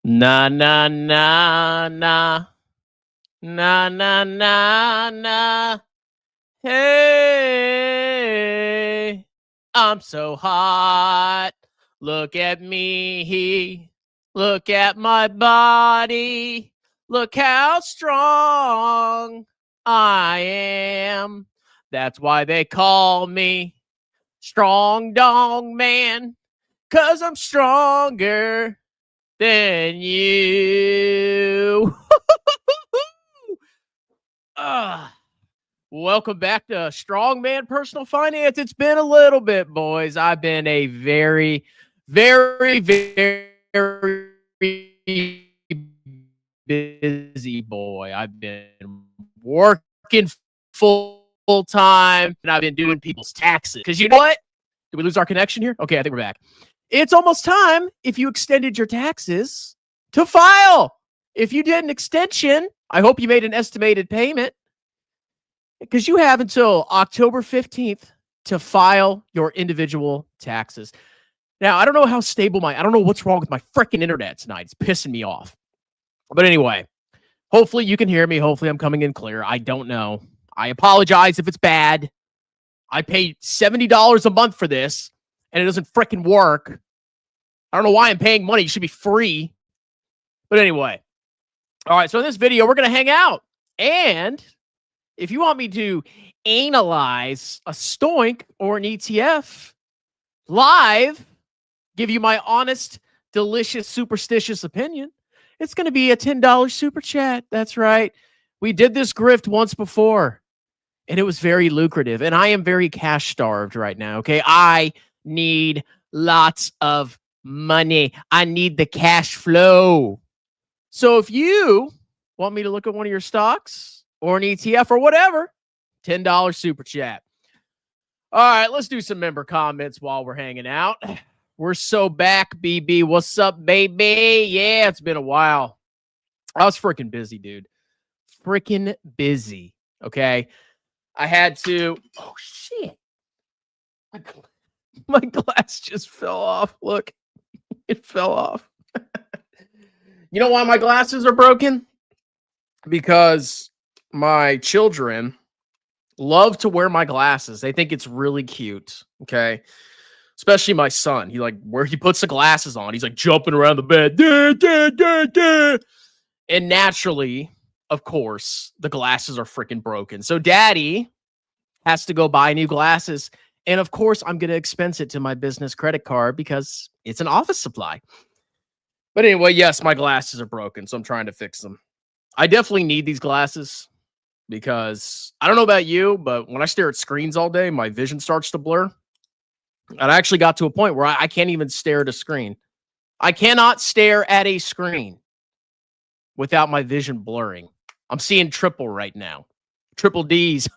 Na na na na na na na na. Hey, I'm so hot. Look at me. Look at my body. Look how strong I am. That's why they call me Strong Dong Man, 'cause I'm stronger than you. Welcome back to Strongman Personal Finance. It's been a little bit, boys. I've been a very, very, very busy boy. I've been working full time, and I've been doing people's taxes. Because you know what? Did we lose our connection here? Okay, I think we're back. It's almost time, if you extended your taxes, to file. If you did an extension, I hope you made an estimated payment, because you have until October 15th to file your individual taxes. Now, I don't know how stable I don't know what's wrong with my freaking internet tonight. It's pissing me off. But anyway, hopefully you can hear me. Hopefully I'm coming in clear. I don't know. I apologize if it's bad. I paid $70 a month for this, and it doesn't freaking work. I don't know why I'm paying money. It should be free. But anyway. All right, so in this video, we're going to hang out. And if you want me to analyze a stoink or an ETF live, give you my honest, delicious, superstitious opinion, it's going to be a $10 super chat. That's right. We did this grift once before, and it was very lucrative. And I am very cash starved right now, okay? I need lots of money. I need the cash flow. So if you want me to look at one of your stocks or an ETF or whatever, $10 super chat. All right, let's do some member comments while we're hanging out. We're so back, BB. What's up, baby? Yeah, it's been a while. I was freaking busy, dude. Freaking busy, okay? I had to... Oh, shit. My glass just fell off. Look, it fell off. You know why my glasses are broken? Because my children love to wear my glasses. They think it's really cute, okay? Especially my son. Where he puts the glasses on, he's like jumping around the bed. Duh, duh, duh, duh. And naturally, of course, the glasses are freaking broken. So daddy has to go buy new glasses. And of course, I'm going to expense it to my business credit card because it's an office supply. But anyway, yes, my glasses are broken, so I'm trying to fix them. I definitely need these glasses because I don't know about you, but when I stare at screens all day, my vision starts to blur. And I actually got to a point where I can't even stare at a screen. I cannot stare at a screen without my vision blurring. I'm seeing triple right now. Triple D's.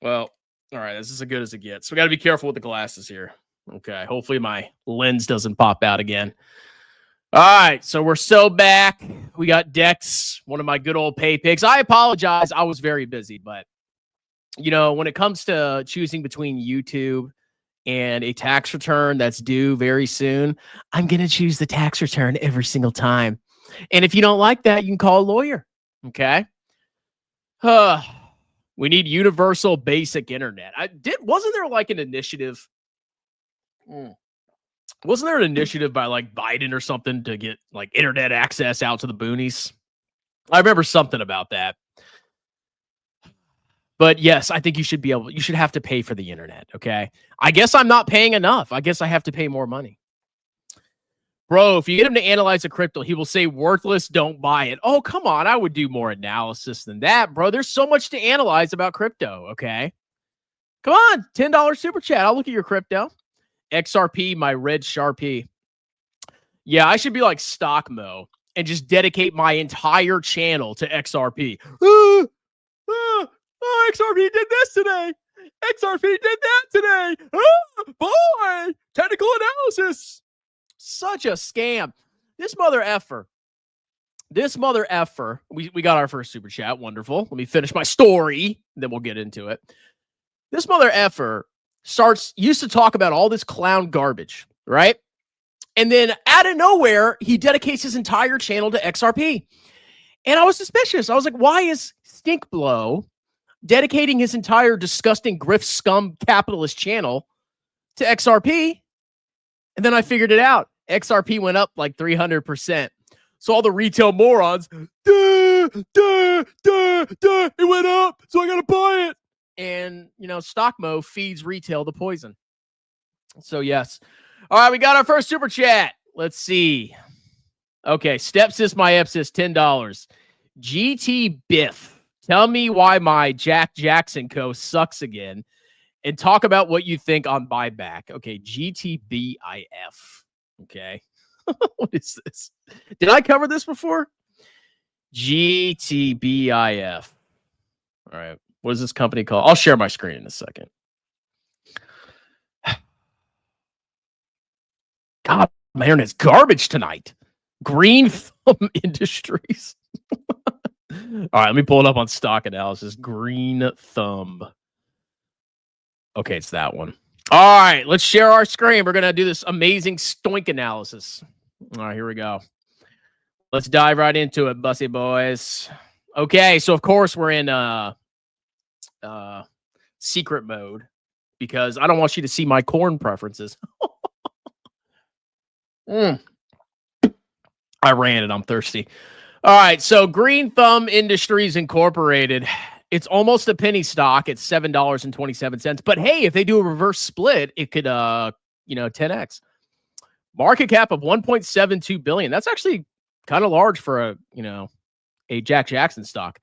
Well, all right, this is as good as it gets. We got to be careful with the glasses here. Okay, hopefully my lens doesn't pop out again. All right, so we're so back. We got Dex, one of my good old pay picks. I apologize. I was very busy, but, you know, when it comes to choosing between YouTube and a tax return that's due very soon, I'm going to choose the tax return every single time. And if you don't like that, you can call a lawyer, okay? We need universal basic internet. Wasn't there like an initiative? Wasn't there an initiative by like Biden or something to get like internet access out to the boonies? I remember something about that. But yes, I think you should have to pay for the internet, okay? I guess I'm not paying enough. I guess I have to pay more money. Bro, if you get him to analyze a crypto, he will say worthless, don't buy it. Oh, come on. I would do more analysis than that, bro. There's so much to analyze about crypto, okay? Come on, $10 super chat. I'll look at your crypto. XRP, my red Sharpie. Yeah, I should be like Stockmo and just dedicate my entire channel to XRP. XRP did this today. XRP did that today. Boy, technical analysis. Such a scam. This mother effer. We got our first super chat. Wonderful. Let me finish my story, then we'll get into it. This mother effer used to talk about all this clown garbage, right? And then out of nowhere, he dedicates his entire channel to XRP. And I was suspicious. I was like, why is Stinkblow dedicating his entire disgusting grift scum capitalist channel to XRP? And then I figured it out. XRP went up like 300%. So all the retail morons, it went up, so I got to buy it. And, Stockmo feeds retail the poison. So, yes. All right, we got our first super chat. Let's see. Okay, Stepsis, my Epsis, $10. GT Biff, tell me why my Jack Jackson Co. sucks again, and talk about what you think on buyback. Okay, GTBIF. Okay. What is this? Did I cover this before? GTBIF. All right. What is this company called? I'll share my screen in a second. God, my internet's garbage tonight. Green Thumb Industries. All right, let me pull it up on stock analysis. Green Thumb. Okay, it's that one. All right, let's share our screen. We're going to do this amazing stoink analysis. All right, here we go. Let's dive right into it, bussy boys. Okay, so of course we're in secret mode because I don't want you to see my corn preferences. I ran it. I'm thirsty. All right, so Green Thumb Industries Incorporated. It's almost a penny stock. It's $7.27. But hey, if they do a reverse split, it could 10x. Market cap of $1.72 billion. That's actually kind of large for a Jack Jackson stock.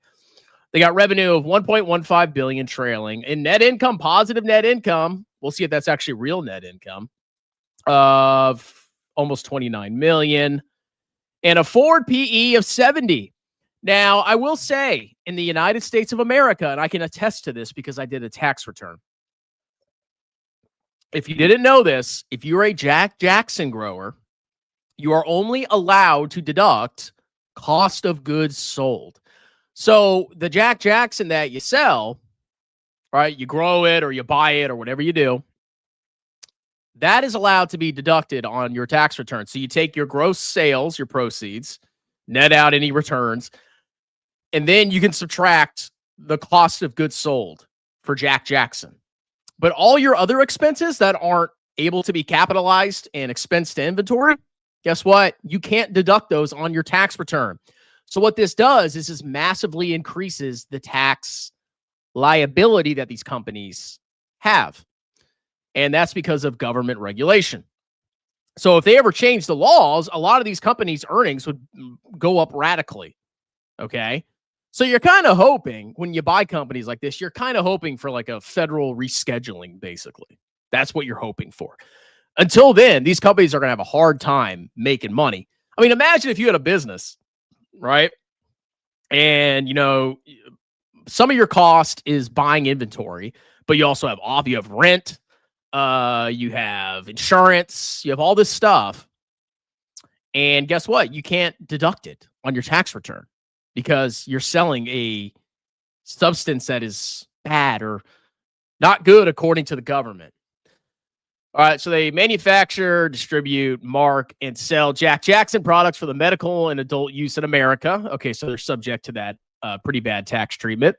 They got revenue of $1.15 billion trailing, and net income, positive net income. We'll see if that's actually real net income of almost $29 million, and a forward PE of 70. Now, I will say, in the United States of America, and I can attest to this because I did a tax return. If you didn't know this, if you're a Jack Jackson grower, you are only allowed to deduct cost of goods sold. So the Jack Jackson that you sell, right, you grow it or you buy it or whatever you do, that is allowed to be deducted on your tax return. So you take your gross sales, your proceeds, net out any returns, and then you can subtract the cost of goods sold for Jack Jackson. But all your other expenses that aren't able to be capitalized and expensed to inventory, guess what? You can't deduct those on your tax return. So what this does is this massively increases the tax liability that these companies have. And that's because of government regulation. So if they ever change the laws, a lot of these companies' earnings would go up radically. Okay? So you're kind of hoping when you buy companies like this, you're kind of hoping for like a federal rescheduling, basically. That's what you're hoping for. Until then, these companies are going to have a hard time making money. I mean, imagine if you had a business, right? And, some of your cost is buying inventory, but you also have you have rent, you have insurance, you have all this stuff. And guess what? You can't deduct it on your tax return because you're selling a substance that is bad or not good according to the government. All right, so they manufacture, distribute, mark, and sell Jack Jackson products for the medical and adult use in America. Okay, so they're subject to that pretty bad tax treatment.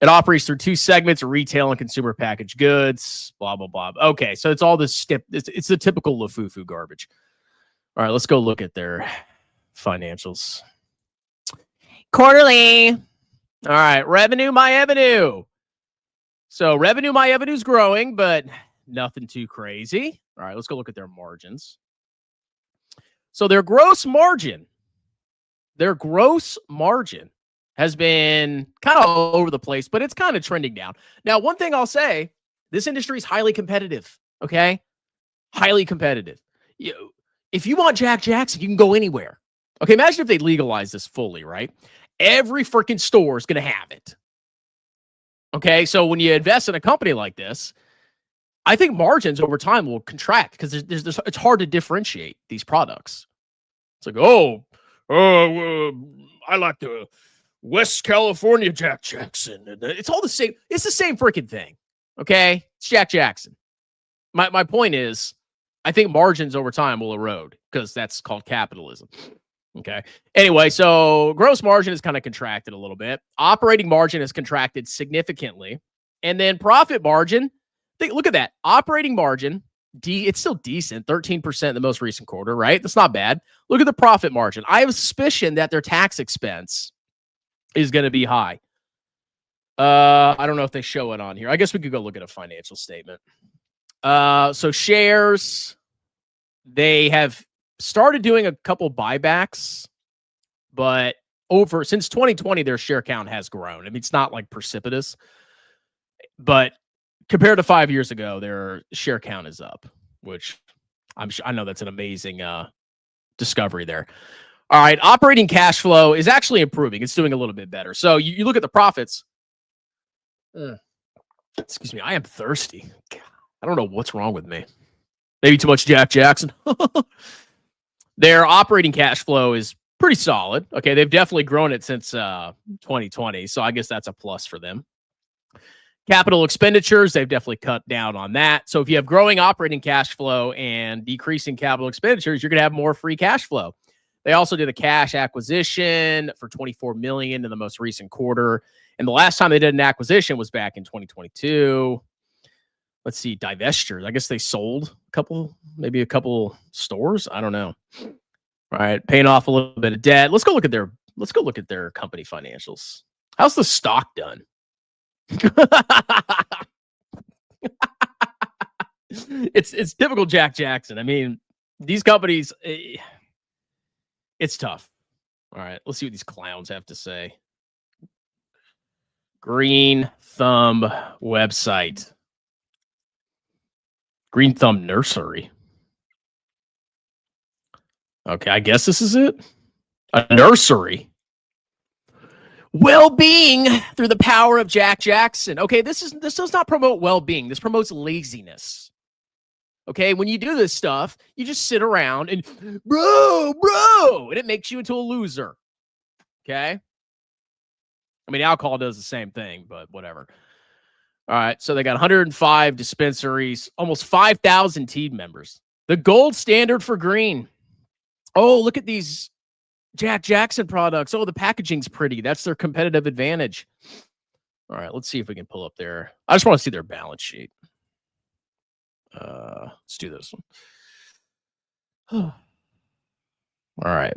It operates through two segments, retail and consumer packaged goods, blah, blah, blah. Okay, so it's all this it's the typical LaFufu garbage. All right, let's go look at their financials. Quarterly. All right, revenue, my avenue. So revenue, my avenue is growing, but nothing too crazy. All right, let's go look at their margins. So their gross margin has been kind of all over the place, but it's kind of trending down. Now, one thing I'll say, this industry is highly competitive, okay? Highly competitive. If you want Jack Jackson, you can go anywhere. Okay, imagine if they legalize this fully, right? Every freaking store is going to have it. Okay, so when you invest in a company like this, I think margins over time will contract because it's hard to differentiate these products. It's like, I like the West California Jack Jackson. And it's all the same. It's the same freaking thing. Okay? It's Jack Jackson. My point is, I think margins over time will erode because that's called capitalism. Okay. Anyway, so gross margin has kind of contracted a little bit. Operating margin has contracted significantly. And then profit margin, look at that. Operating margin, it's still decent, 13% in the most recent quarter, right? That's not bad. Look at the profit margin. I have a suspicion that their tax expense is going to be high. I don't know if they show it on here. I guess we could go look at a financial statement. So shares, they have started doing a couple buybacks, but since 2020, their share count has grown. I mean, it's not like precipitous, but compared to 5 years ago, their share count is up, which I know that's an amazing discovery there. All right, operating cash flow is actually improving. It's doing a little bit better. So you look at the profits. Excuse me, I am thirsty. God, I don't know what's wrong with me. Maybe too much Jack Jackson. Their operating cash flow is pretty solid. Okay, they've definitely grown it since 2020, so I guess that's a plus for them. Capital expenditures, they've definitely cut down on that. So if you have growing operating cash flow and decreasing capital expenditures, you're going to have more free cash flow. They also did a cash acquisition for $24 million in the most recent quarter. And the last time they did an acquisition was back in 2022. Let's see, divestitures. I guess they sold maybe a couple stores. I don't know. All right, paying off a little bit of debt. Let's go look at their company financials. How's the stock done? It's typical Jack Jackson. I mean, these companies, it's tough. All right, let's see what these clowns have to say. Green Thumb website. Green Thumb Nursery. Okay, I guess this is it. A nursery. Well-being through the power of Jack Jackson. Okay, this does not promote well-being. This promotes laziness. Okay, when you do this stuff, you just sit around and bro, and it makes you into a loser. Okay? I mean, alcohol does the same thing, but whatever. All right, so they got 105 dispensaries, almost 5,000 team members. The gold standard for green. Oh, look at these Jack Jackson products. Oh, the packaging's pretty. That's their competitive advantage. All right, let's see if we can pull up their. I just want to see their balance sheet. Let's do this one. All right.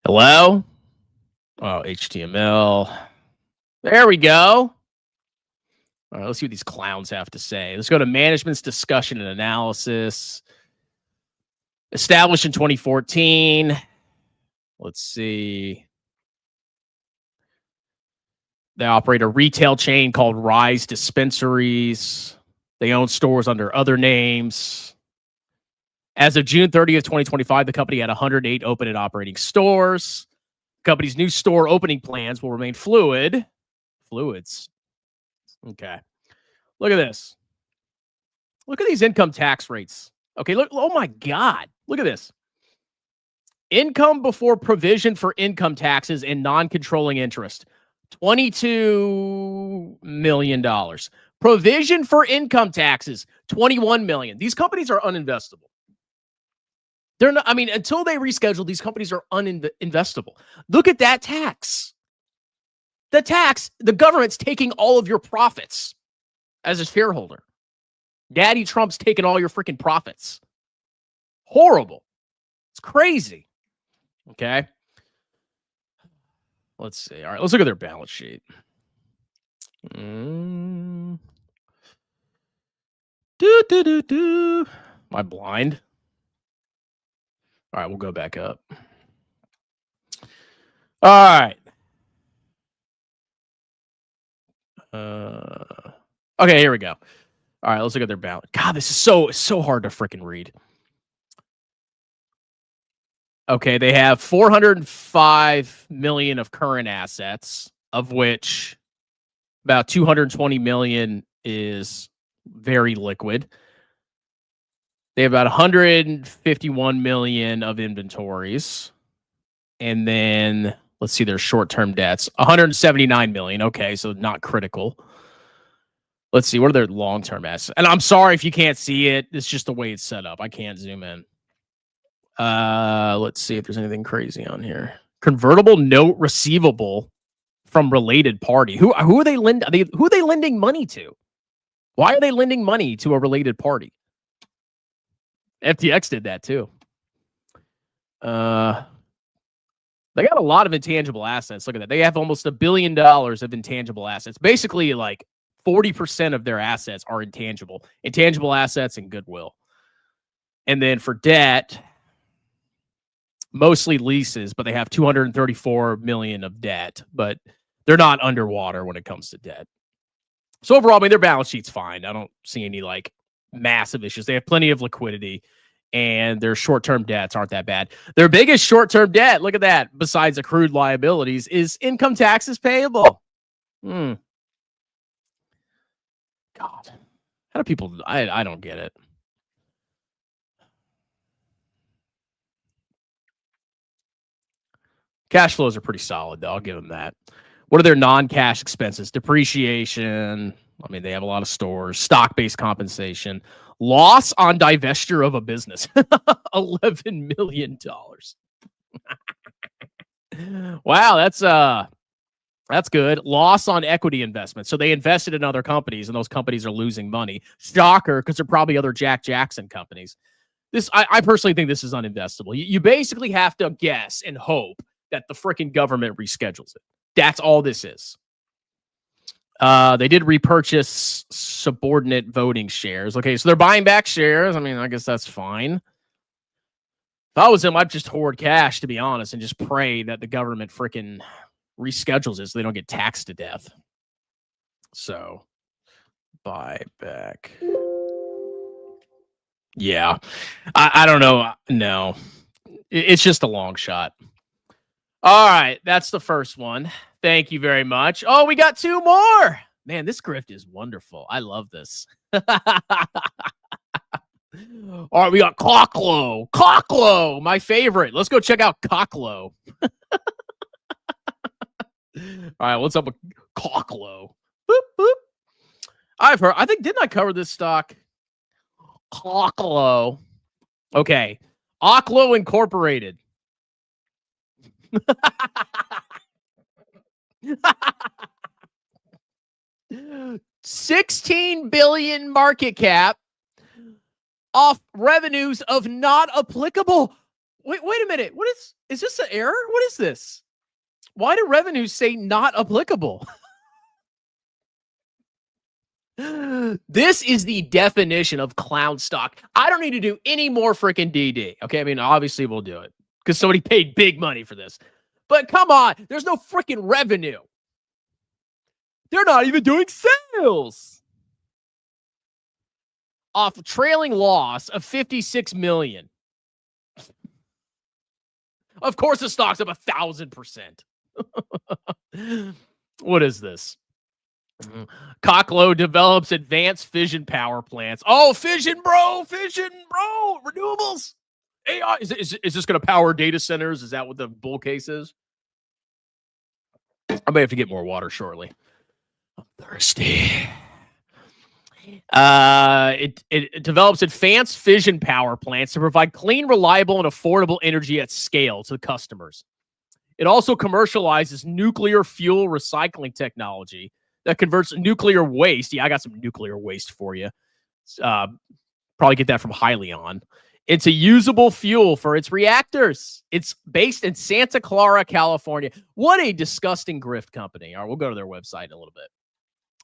Hello? Oh, HTML. There we go. All right, let's see what these clowns have to say. Let's go to management's discussion and analysis. Established in 2014. Let's see. They operate a retail chain called Rise Dispensaries. They own stores under other names. As of June 30th, 2025, the company had 108 open and operating stores. The company's new store opening plans will remain fluids. Okay. Look at this. Look at these income tax rates. Okay, look. Oh, my God. Look at this. Income before provision for income taxes and non-controlling interest. $22 million. Provision for income taxes, $21 million. These companies are uninvestable. They're not, I mean, until they reschedule, these companies are uninvestable. Look at that tax. The government's taking all of your profits as a shareholder. Daddy Trump's taking all your freaking profits. Horrible. It's crazy. Okay. Let's see. All right, let's look at their balance sheet. Am I blind? All right, we'll go back up. All right. Okay, here we go. All right, let's look at their balance. God, this is so hard to freaking read. Okay, they have $405 million of current assets, of which about $220 million is very liquid. They have about $151 million of inventories. And then let's see their short-term debts. $179 million. Okay, so not critical. Let's see. What are their long-term assets? And I'm sorry if you can't see it. It's just the way it's set up. I can't zoom in. Let's see if there's anything crazy on here. Convertible note receivable from related party. Who are they lending? Who are they lending money to? Why are they lending money to a related party? FTX did that too. They got a lot of intangible assets. Look at that. They have almost $1 billion of intangible assets. Basically, like 40% of their assets are intangible assets and goodwill. And then for debt, mostly leases, but they have $234 million of debt, but they're not underwater when it comes to debt. So overall, I mean, their balance sheet's fine. I don't see any like massive issues. They have plenty of liquidity, and their short-term debts aren't that bad. Their biggest short-term debt, look at that, besides accrued liabilities, is income taxes payable. God, how do people? I don't get it. Cash flows are pretty solid, though. I'll give them that. What are their non-cash expenses? Depreciation. I mean, they have a lot of stores. Stock-based compensation. Loss on divestiture of a business. $11 million. Wow, that's good. Loss on equity investment. So they invested in other companies, and those companies are losing money. Shocker, because they're probably other Jack Jackson companies. I personally think this is uninvestable. You basically have to guess and hope that the freaking government reschedules it. That's all this is. They did repurchase subordinate voting shares. Okay, so they're buying back shares. I mean, I guess that's fine. If I was them, I'd just hoard cash, to be honest, and just pray that the government freaking reschedules it so they don't get taxed to death. So, buy back. Yeah. I don't know. No. It's just a long shot. All right, that's the first one. Thank you very much. Oh, we got two more. Man, this grift is wonderful. I love this. All right, we got Oklo. Oklo, my favorite. Let's go check out Oklo. All right, what's up with Oklo? Boop, boop. I think, didn't I cover this stock? Oklo. Okay. Oklo Incorporated. $16 billion market cap off revenues of not applicable. Wait a minute. Is this an error? What is this? Why do revenues say not applicable? This is the definition of clown stock. I don't need to do any more freaking DD. Okay, I mean, obviously we'll do it because somebody paid big money for this. But come on, there's no freaking revenue. They're not even doing sales. Off a trailing loss of $56 million. Of course, the stock's up 1,000%. What is this? Oklo develops advanced fission power plants. Oh, fission, bro. Renewables. AI. Is this going to power data centers? Is that what the bull case is? I may have to get more water shortly. I'm thirsty. It develops advanced fission power plants to provide clean, reliable, and affordable energy at scale to customers. It also commercializes nuclear fuel recycling technology that converts nuclear waste. Yeah, I got some nuclear waste for you. Probably get that from Hyliion. It's a usable fuel for its reactors. It's based in Santa Clara, California. What a disgusting grift company. All right, we'll go to their website in a little bit.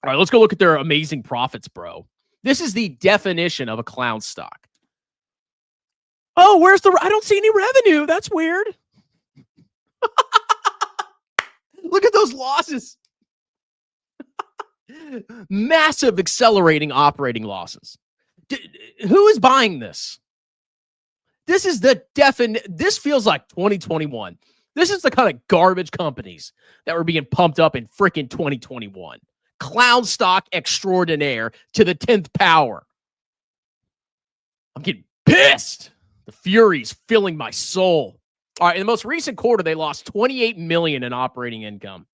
All right, let's go look at their amazing profits, bro. This is the definition of a clown stock. Oh, I don't see any revenue. That's weird. Look at those losses. Massive accelerating operating losses. Who is buying this? This is the this feels like 2021. This is the kind of garbage companies that were being pumped up in freaking 2021. Clown stock extraordinaire to the 10th power. I'm getting pissed. The fury's filling my soul. All right, in the most recent quarter, they lost $28 million in operating income.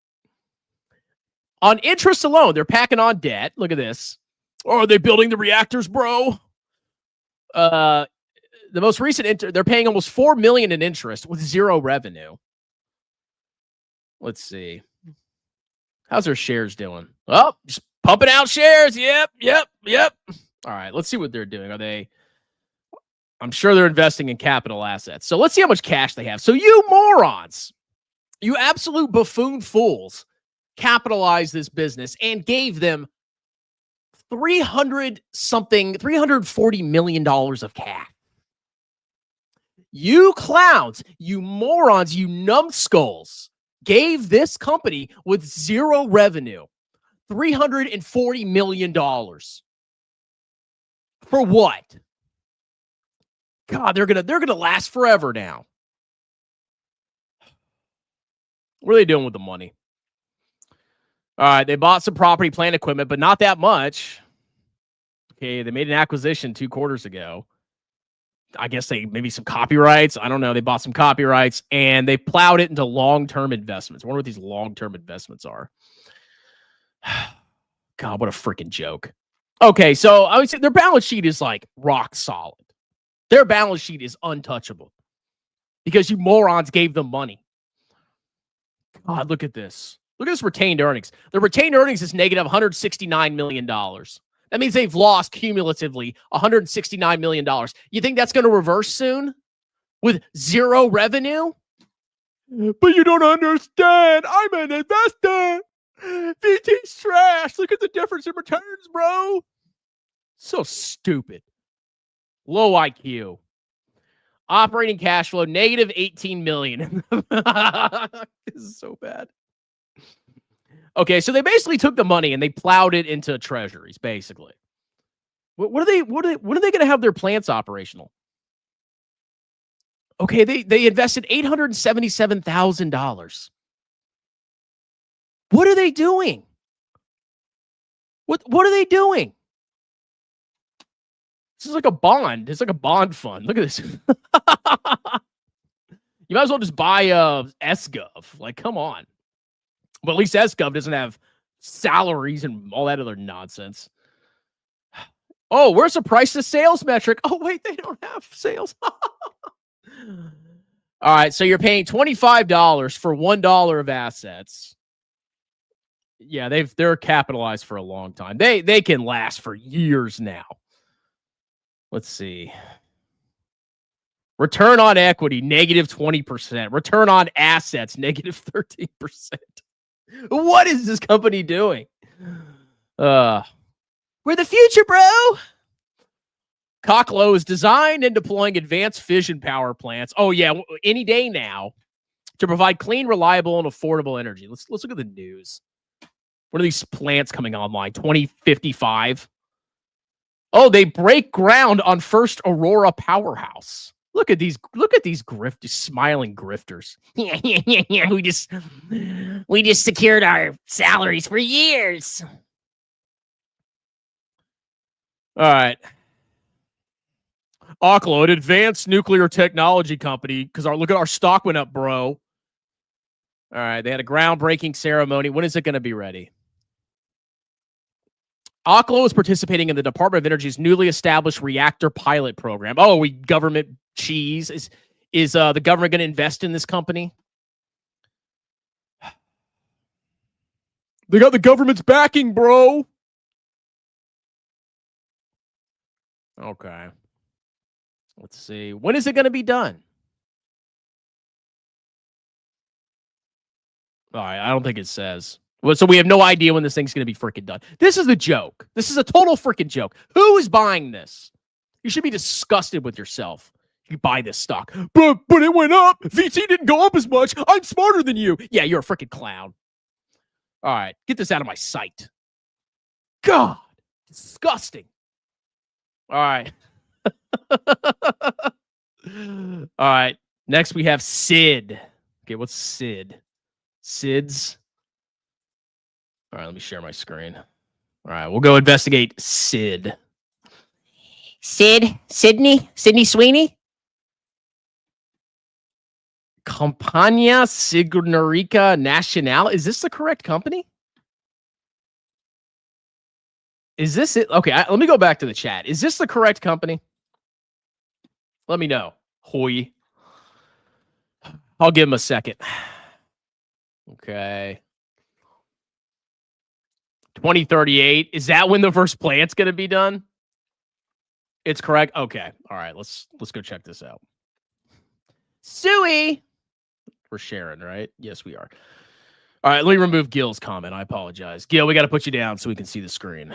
On interest alone, they're packing on debt. Look at this. Oh, are they building the reactors, bro? The most recent, they're paying almost $4 million in interest with zero revenue. Let's see. How's their shares doing? Oh, just pumping out shares. Yep. All right, let's see what they're doing. Are they? I'm sure they're investing in capital assets. So let's see how much cash they have. So you morons, you absolute buffoon fools, capitalized this business and gave them $340 million of cash. You clowns, you morons, you numbskulls gave this company with zero revenue $340 million. For what? God, they're gonna last forever now. What are they doing with the money? All right, they bought some property, plant, equipment, but not that much. Okay, they made an acquisition 2 quarters ago. I guess they maybe some copyrights. I don't know. They bought some copyrights and they plowed it into long-term investments. I wonder what these long-term investments are. God, what a freaking joke. Okay, so I would say their balance sheet is like rock solid. Their balance sheet is untouchable because you morons gave them money. God, look at this. Look at this retained earnings. The retained earnings is negative $169 million. That means they've lost cumulatively $169 million. You think that's going to reverse soon with zero revenue? But you don't understand. I'm an investor. VT's trash. Look at the difference in returns, bro. So stupid. Low IQ. Operating cash flow, negative $18 million. This is so bad. Okay, so they basically took the money and they plowed it into treasuries, basically. When are they going to have their plants operational? Okay, they invested $877,000. What are they doing? What are they doing? This is like a bond. It's like a bond fund. Look at this. You might as well just buy SGov. Like, come on. But at least SGov doesn't have salaries and all that other nonsense. Oh, where's the price to sales metric? Oh, wait, they don't have sales. All right, so you're paying $25 for $1 of assets. Yeah, they're capitalized for a long time. They can last for years now. Let's see. Return on equity, negative 20%. Return on assets, negative 13%. What is this company doing? We're the future, bro. Oklo is designed and deploying advanced fission power plants. Oh, yeah, any day now to provide clean, reliable, and affordable energy. Let's look at the news. What are these plants coming online? 2055. Oh, they break ground on first Aurora powerhouse. Look at these grifters, smiling grifters. Yeah. We just secured our salaries for years. All right. Oklo, an advanced nuclear technology company, because look at our stock went up, bro. All right, they had a groundbreaking ceremony. When is it going to be ready? Oklo is participating in the Department of Energy's newly established reactor pilot program. Oh, government cheese. Is the government going to invest in this company? They got the government's backing, bro. Okay. Let's see. When is it going to be done? All right, I don't think it says. Well, so we have no idea when this thing's going to be freaking done. This is a joke. This is a total freaking joke. Who is buying this? You should be disgusted with yourself. You buy this stock. But it went up. VT didn't go up as much. I'm smarter than you. Yeah, you're a freaking clown. All right, get this out of my sight. God, disgusting. All right. All right. Next, we have Sid. Okay, what's Sid? Sid's. All right, let me share my screen. All right, we'll go investigate Sid. Sydney Sweeney? Compagnia Signorika Nacional. Is this the correct company? Is this it? Okay, let me go back to the chat. Is this the correct company? Let me know. Hoy. I'll give him a second. Okay. 2038. Is that when the first plant's going to be done? It's correct. Okay. All right. Let's go check this out. Suey. We're sharing, right? Yes, we are. All right. Let me remove Gil's comment. I apologize. Gil, we got to put you down so we can see the screen.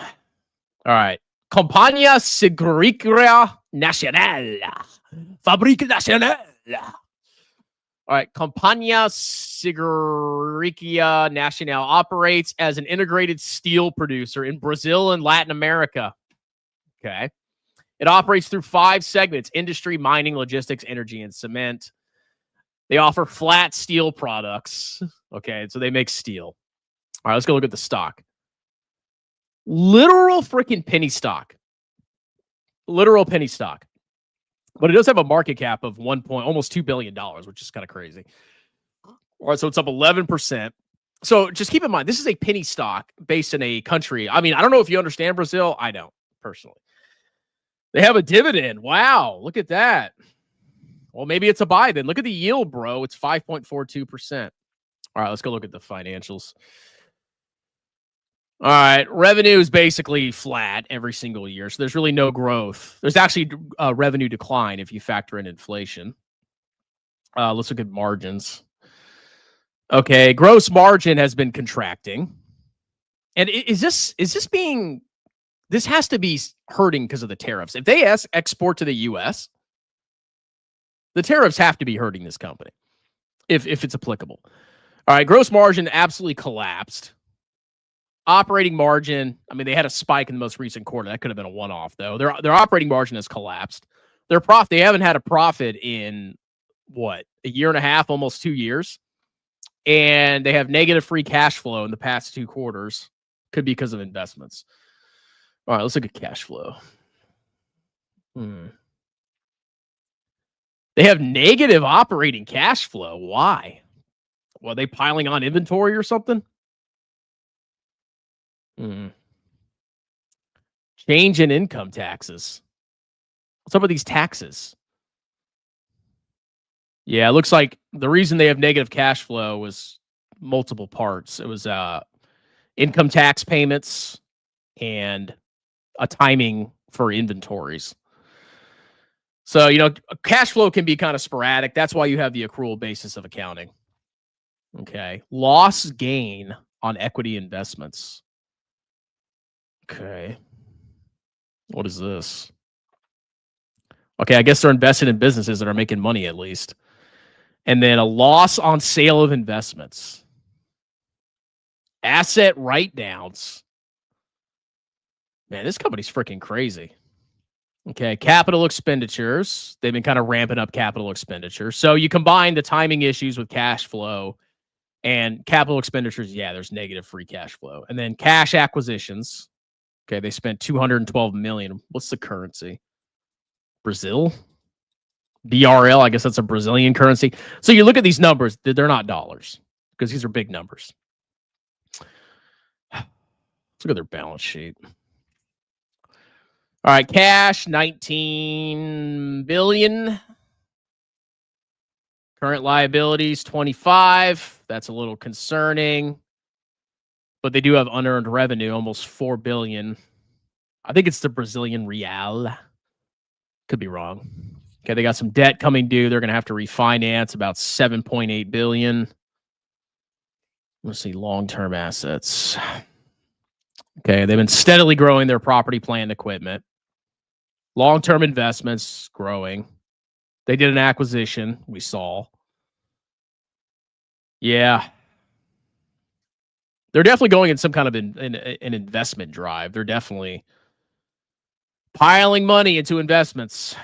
All right. Compañía Segurística Nacional. Fábrica Nacional. All right. Compañía Segurística Nacional operates as an integrated steel producer in Brazil and Latin America. Okay. It operates through 5 segments: industry, mining, logistics, energy, and cement. They offer flat steel products. Okay. So they make steel. All right. Let's go look at the stock. Literal freaking penny stock. Literal penny stock. But it does have a market cap of almost $2 billion, which is kind of crazy. All right, so it's up 11%. So just keep in mind, this is a penny stock based in a country. I mean, I don't know if you understand Brazil. I don't, personally. They have a dividend. Wow, look at that. Well, maybe it's a buy then. Look at the yield, bro. It's 5.42%. All right, let's go look at the financials. All right, revenue is basically flat every single year, so there's really no growth. There's actually a revenue decline if you factor in inflation. Let's look at margins. Okay, gross margin has been contracting. And this has to be hurting because of the tariffs. If they export to the U.S., the tariffs have to be hurting this company if it's applicable. All right, gross margin absolutely collapsed. Operating margin, I mean, they had a spike in the most recent quarter. That could have been a one-off, though. Their operating margin has collapsed. They haven't had a profit in, what, a year and a half, almost 2 years. And they have negative free cash flow in the past 2 quarters. Could be because of investments. All right, let's look at cash flow. They have negative operating cash flow. Why? Well, are they piling on inventory or something? Change in income taxes. What's up with these taxes? Yeah, it looks like the reason they have negative cash flow was multiple parts. It was income tax payments and a timing for inventories. So, cash flow can be kind of sporadic. That's why you have the accrual basis of accounting. Okay. Loss gain on equity investments. Okay. What is this? Okay, I guess they're invested in businesses that are making money at least. And then a loss on sale of investments. Asset write-downs. Man, this company's freaking crazy. Okay, capital expenditures. They've been kind of ramping up capital expenditures. So you combine the timing issues with cash flow and capital expenditures. Yeah, there's negative free cash flow. And then cash acquisitions. Okay, they spent $212 million. What's the currency? Brazil? BRL, I guess that's a Brazilian currency. So you look at these numbers, they're not dollars because these are big numbers. Let's look at their balance sheet. All right, cash, 19 billion. Current liabilities, 25. That's a little concerning. But they do have unearned revenue, almost 4 billion. I think it's the Brazilian real. Could be wrong. Okay, they got some debt coming due. They're going to have to refinance about 7.8 billion. Let's see, long-term assets. Okay, they've been steadily growing their property, plant, and equipment. Long-term investments growing. They did an acquisition, we saw. Yeah. They're definitely going in some kind of an investment drive. They're definitely piling money into investments.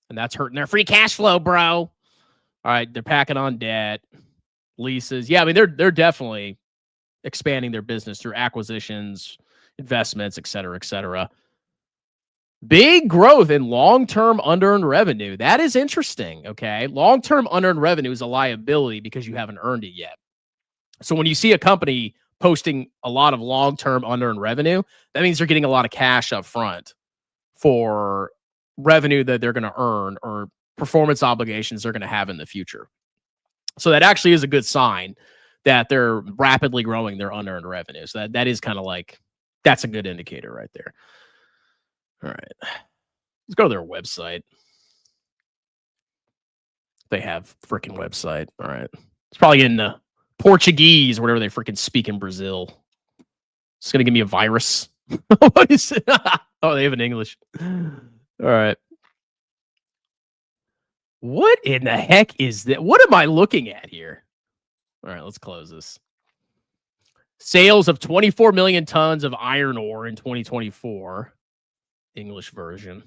And that's hurting their free cash flow, bro. All right, they're packing on debt, leases. Yeah, I mean, they're definitely expanding their business through acquisitions, investments, et cetera, et cetera. Big growth in long-term unearned revenue. That is interesting, okay? Long-term unearned revenue is a liability because you haven't earned it yet. So when you see a company posting a lot of long-term unearned revenue, that means they're getting a lot of cash up front for revenue that they're going to earn or performance obligations they're going to have in the future. So that actually is a good sign that they're rapidly growing their unearned revenue. So that is kind of like, that's a good indicator right there. All right. Let's go to their website. They have freaking website. All right. It's probably in Portuguese or whatever they freaking speak in Brazil. It's going to give me a virus. What is it? Oh, they have an English. All right. What in the heck is that? What am I looking at here? All right, let's close this. Sales of 24 million tons of iron ore in 2024. English version.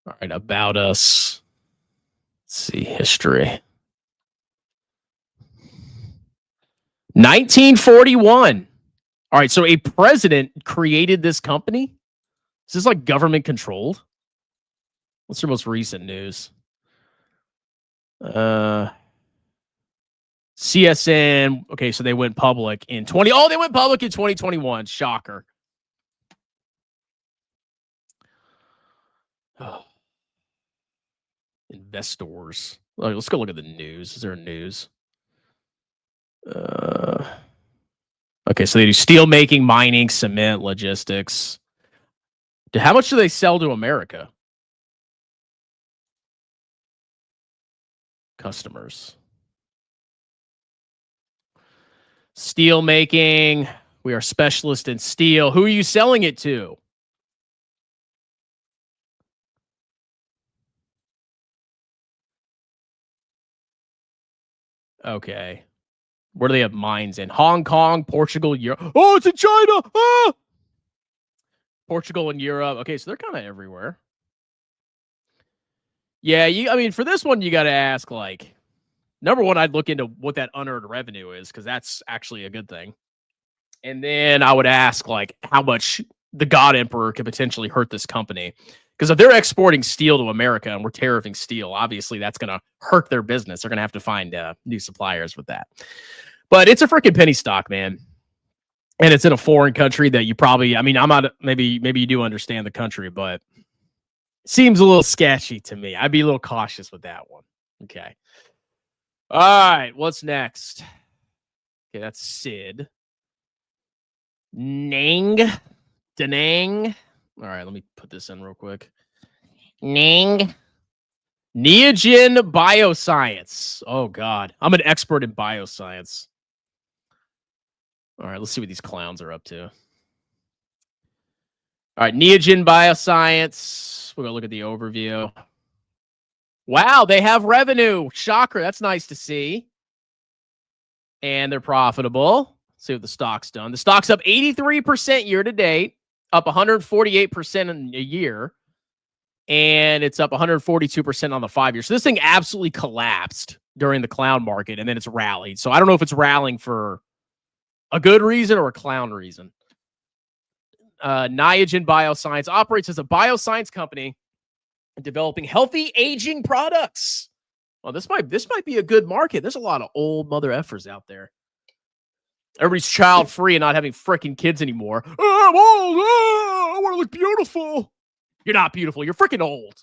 All right, about us. Let's see, history. 1941. All right, so a president created this company? Is this like government controlled? What's your most recent news? CSN. Okay, so they went public in 20. Oh, they went public in 2021. Shocker. Oh. Investors. Let's go look at the news. Is there news? Okay, so they do steel making, mining, cement, logistics. How much do they sell to America? Customers. Steel making. We are specialists in steel. Who are you selling it to? Okay. Where do they have mines in? Hong Kong, Portugal, Europe. Oh, it's in China. Ah! Portugal and Europe. Okay, so they're kind of everywhere. Yeah, I mean, for this one, you got to ask, like, number one, I'd look into what that unearned revenue is, because that's actually a good thing. And then I would ask, like, how much the God Emperor could potentially hurt this company. Because if they're exporting steel to America and we're tariffing steel, obviously that's going to hurt their business. They're going to have to find new suppliers with that. But it's a freaking penny stock, man. And it's in a foreign country that you probably, I mean, I'm not, maybe you do understand the country, but it seems a little sketchy to me. I'd be a little cautious with that one. Okay. All right. What's next? Okay, that's Sid. Danang. All right, let me put this in real quick. Niagen Bioscience. Oh, God. I'm an expert in bioscience. All right, let's see what these clowns are up to. All right, Niagen Bioscience. We're going to look at the overview. Wow, they have revenue. Shocker. That's nice to see. And they're profitable. Let's see what the stock's done. The stock's up 83% year to date, up 148% in a year. And it's up 142% on the 5 years. So this thing absolutely collapsed during the clown market, and then it's rallied. So I don't know if it's rallying for a good reason or a clown reason. Niagen Bioscience operates as a bioscience company developing healthy aging products. Well, this might be a good market. There's a lot of old mother effers out there. Everybody's child free and not having freaking kids anymore. Oh, I'm old. Oh, I want to look beautiful. You're not beautiful. You're freaking old.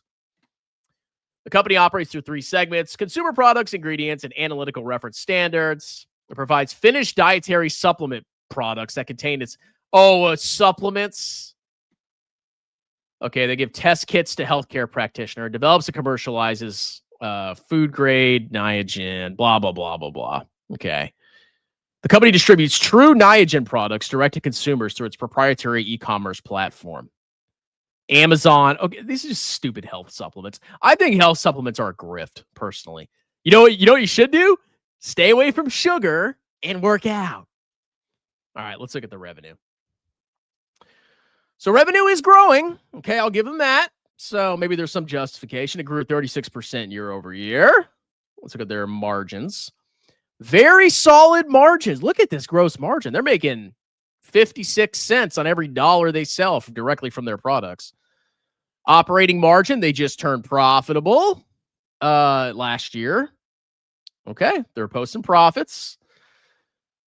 The company operates through 3 segments: consumer products, ingredients, and analytical reference standards. It provides finished dietary supplement products that contain supplements. Okay, they give test kits to healthcare practitioner, develops and commercializes food grade Niagen, blah, blah, blah, blah, blah. Okay. The company distributes true Niagen products direct to consumers through its proprietary e-commerce platform. Amazon. Okay, these are just stupid health supplements. I think health supplements are a grift, personally. You know what you should do? Stay away from sugar and work out. All right, let's look at the revenue. So revenue is growing. Okay, I'll give them that. So maybe there's some justification. It grew 36% year over year. Let's look at their margins. Very solid margins. Look at this gross margin. They're making 56 cents on every dollar they sell directly from their products. Operating margin, they just turned profitable last year. Okay, they're posting profits.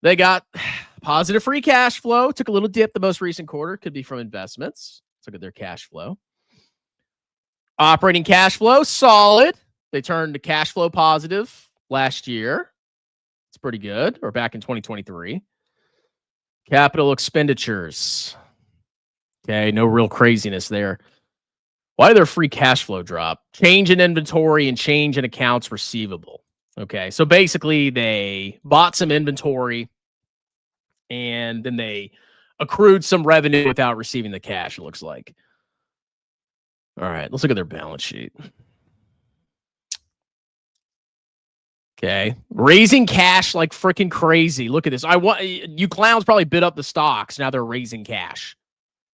They got positive free cash flow. Took a little dip the most recent quarter. Could be from investments. Let's look at their cash flow. Operating cash flow, solid. They turned to cash flow positive last year. It's pretty good. Or back in 2023. Capital expenditures. Okay, no real craziness there. Why did their free cash flow drop? Change in inventory and change in accounts receivable. Okay, so basically they bought some inventory and then they accrued some revenue without receiving the cash, it looks like. All right, let's look at their balance sheet. Okay, raising cash like freaking crazy. Look at this. You clowns probably bid up the stocks. Now they're raising cash.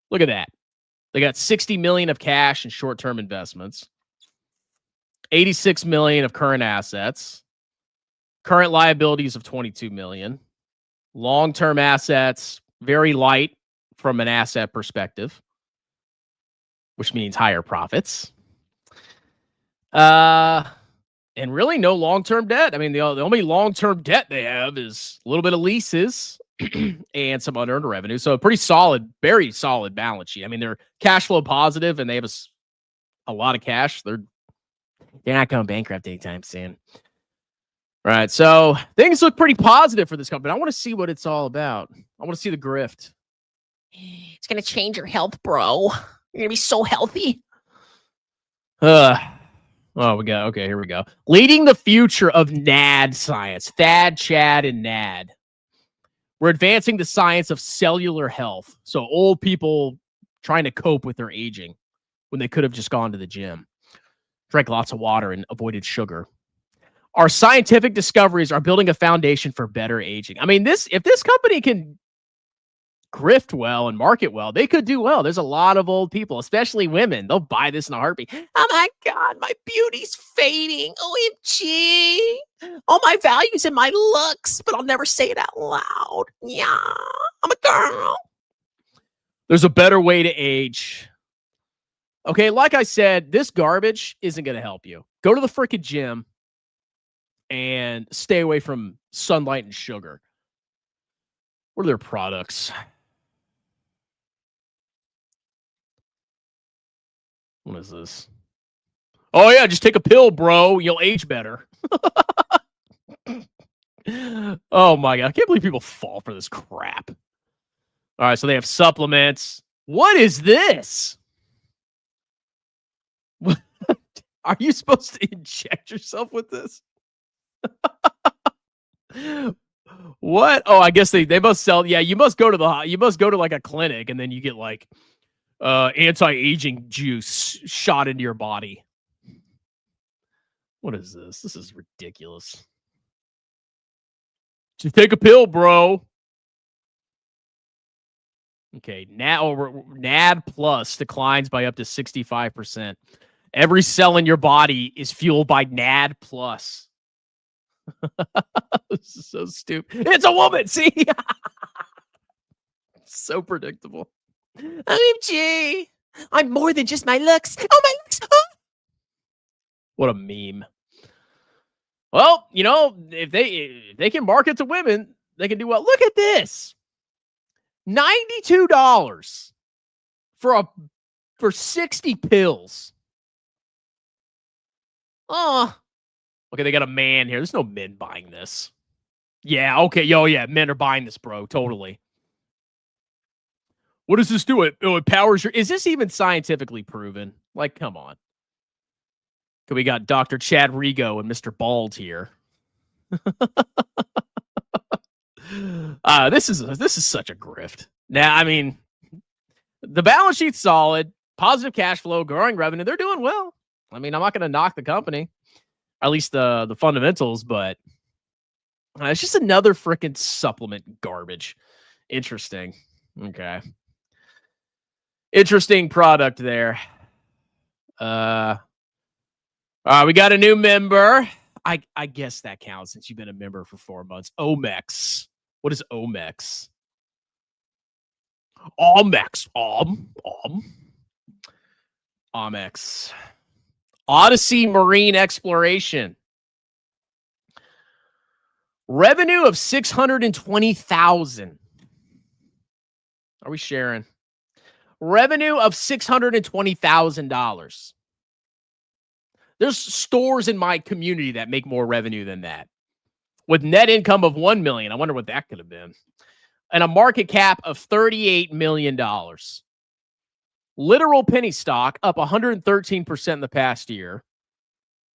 Look at that. They got 60 million of cash and short-term investments, 86 million of current assets, current liabilities of 22 million, long-term assets very light from an asset perspective, which means higher profits. And really no long-term debt. I mean, the only long-term debt they have is a little bit of leases and some unearned revenue. So a pretty solid, very solid balance sheet. I mean, they're cash flow positive and they have a lot of cash. They're not going bankrupt anytime soon. All right, so things look pretty positive for this company. I want to see what it's all about. I want to see the grift. It's going to change your health, bro. You're going to be so healthy. Here we go. Leading the future of NAD science. Thad, Chad, and NAD. We're advancing the science of cellular health. So old people trying to cope with their aging when they could have just gone to the gym, drank lots of water, and avoided sugar. Our scientific discoveries are building a foundation for better aging. I mean, if this company can grift well and market well, they could do well. There's a lot of old people, especially women. They'll buy this in a heartbeat. Oh my God, my beauty's fading. OMG. All my values and my looks, but I'll never say it out loud. Yeah, I'm a girl. There's a better way to age. Okay, like I said, this garbage isn't going to help you. Go to the freaking gym and stay away from sunlight and sugar. What are their products? What is this? Oh, yeah, just take a pill, bro. You'll age better. Oh, my God. I can't believe people fall for this crap. All right, so they have supplements. What is this? Are you supposed to inject yourself with this? What? Oh, I guess they must sell. Yeah, you must go to like a clinic and then you get like anti-aging juice shot into your body. What is this? This is ridiculous. Just take a pill, bro. Okay, NAD plus declines by up to 65%. Every cell in your body is fueled by NAD plus. This is so stupid. It's a woman. See, so predictable. OMG. I'm more than just my looks. Oh, my looks. Oh. What a meme. Well, you know, if they can market to women, they can do well. Look at this. $92 for 60 pills. Oh. Okay, they got a man here. There's no men buying this. Yeah, okay. Yo, yeah, men are buying this, bro. Totally. What does this do? It powers your... Is this even scientifically proven? Like, come on. Okay, we got Dr. Chad Rigo and Mr. Bald here. This is such a grift. Now, I mean, the balance sheet's solid, positive cash flow, growing revenue. They're doing well. I mean, I'm not going to knock the company, at least the fundamentals, but it's just another freaking supplement garbage. Interesting. Okay. Interesting product there. We got a new member. I guess that counts since you've been a member for 4 months. Omex. What is Omex? Omex. Omex. Odyssey Marine Exploration. Revenue of $620,000. Are we sharing? Revenue of $620,000. There's stores in my community that make more revenue than that. With net income of $1 million. I wonder what that could have been. And a market cap of $38 million. Literal penny stock up 113% in the past year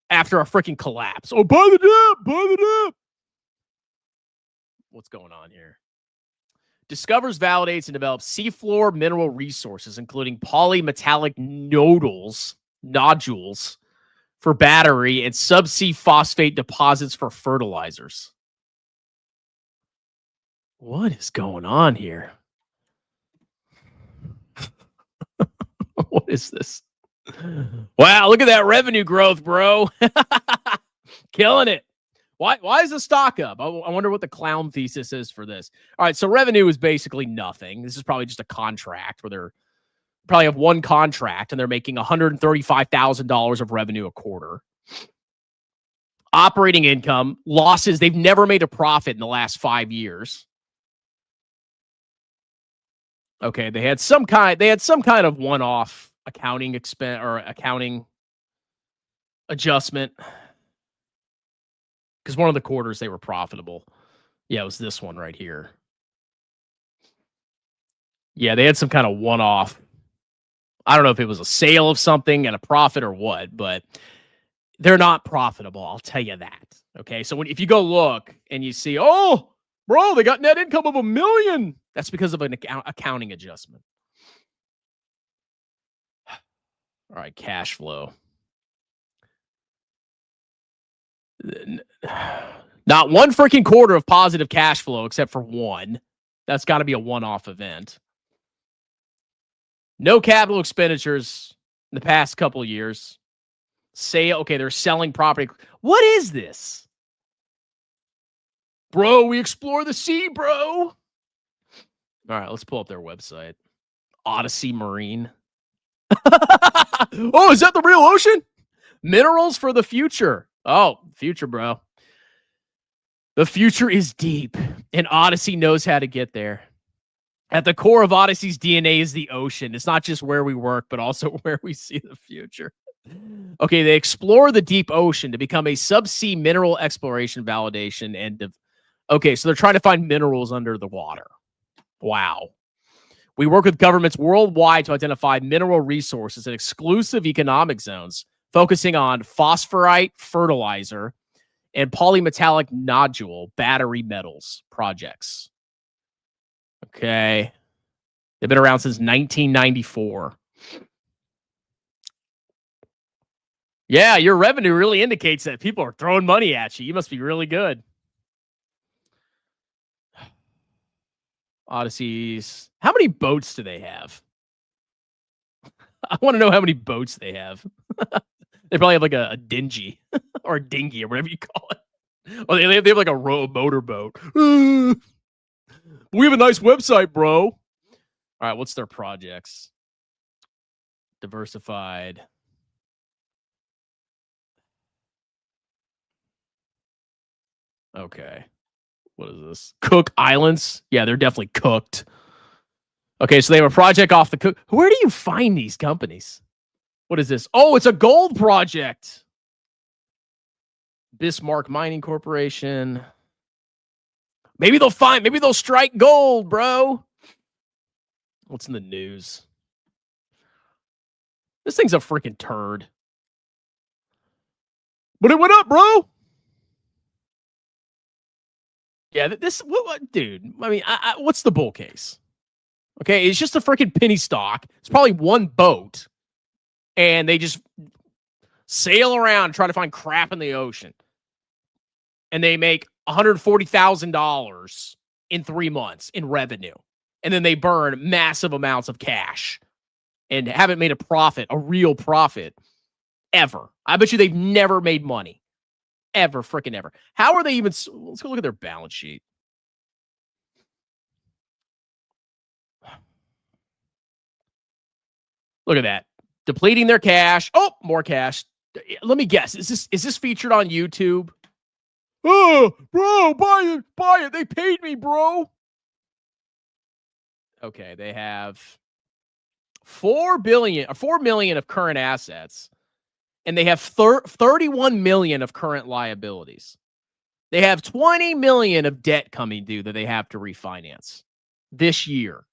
after a freaking collapse. Oh, buy the dip! Buy the dip! What's going on here? Discovers, validates, and develops seafloor mineral resources, including polymetallic nodules for battery and subsea phosphate deposits for fertilizers. What is going on here? What is this? Wow, look at that revenue growth, bro. Killing it. Why is the stock up? I wonder what the clown thesis is for this. All right, so revenue is basically nothing. This is probably just a contract where they're probably have one contract and they're making $135,000 of revenue a quarter. Operating income, losses, they've never made a profit in the last 5 years. Okay, they had some kind of one-off accounting expense or accounting adjustment. Because one of the quarters they were profitable. Yeah, it was this one right here. Yeah, they had some kind of one-off. I don't know if it was a sale of something and a profit or what, but they're not profitable. I'll tell you that. Okay, so if you go look and you see, oh, bro, they got net income of $1 million. That's because of an accounting adjustment. All right, cash flow. Not one freaking quarter of positive cash flow except for one. That's got to be a one-off event. No capital expenditures in the past couple of years. Okay, they're selling property. What is this? Bro, we explore the sea, bro. All right, let's pull up their website. Odyssey Marine. Oh, is that the real ocean? Minerals for the future. Oh, future, bro. The future is deep, and Odyssey knows how to get there. At the core of Odyssey's DNA is the ocean. It's not just where we work, but also where we see the future. Okay, they explore the deep ocean to become a subsea mineral exploration validation and okay, so they're trying to find minerals under the water. Wow. We work with governments worldwide to identify mineral resources in exclusive economic zones, focusing on phosphorite fertilizer and polymetallic nodule battery metals projects. Okay. They've been around since 1994. Yeah, your revenue really indicates that people are throwing money at you. You must be really good. Odysseys. How many boats do they have? I want to know how many boats they have. They probably have like a dingy or a dinghy or whatever you call it. Or they have like a motorboat. We have a nice website, bro. All right, what's their projects? Diversified. Okay. What is this? Cook Islands? Yeah, they're definitely cooked. Okay, so they have a project off the cook. Where do you find these companies? What is this? Oh, it's a gold project. Bismarck Mining Corporation. Maybe they'll strike gold, bro. What's in the news? This thing's a freaking turd. But it went up, bro. Yeah, what dude? I mean, what's the bull case? Okay, it's just a freaking penny stock. It's probably one boat, and they just sail around and try to find crap in the ocean, and they make $140,000 in 3 months in revenue, and then they burn massive amounts of cash and haven't made a profit, a real profit, ever. I bet you they've never made money. Ever, freaking ever. How are they even... Let's go look at their balance sheet. Look at that. Depleting their cash. Oh, more cash. Let me guess. Is this featured on YouTube? Oh, bro, buy it. They paid me, bro. Okay, they have 4 million of current assets, and they have 31 million of current liabilities. They have 20 million of debt coming due that they have to refinance this year.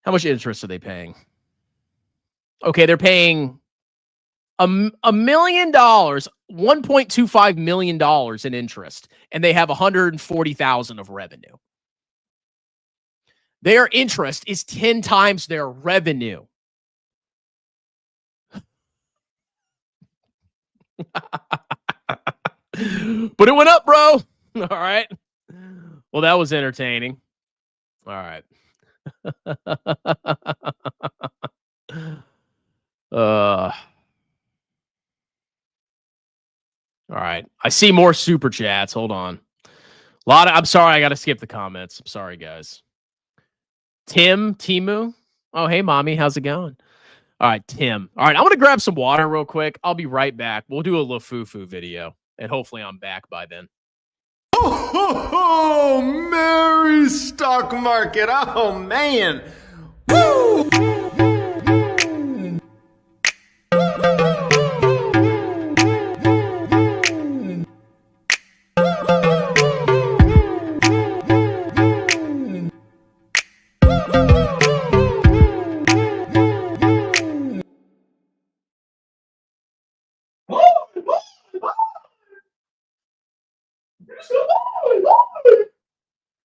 How much interest are they paying? Okay, they're paying $1 million, $1.25 million in interest, and they have 140,000 of revenue. Their interest is 10 times their revenue. But it went up, bro. All right. Well, that was entertaining. All right. All right. I see more super chats. Hold on. I'm sorry, I got to skip the comments. I'm sorry, guys. Timu. Oh, hey, mommy. How's it going? All right, Tim. All right, I'm going to grab some water real quick. I'll be right back. We'll do a LaFufu video, and hopefully I'm back by then. Oh, merry stock market. Oh, man. Woo!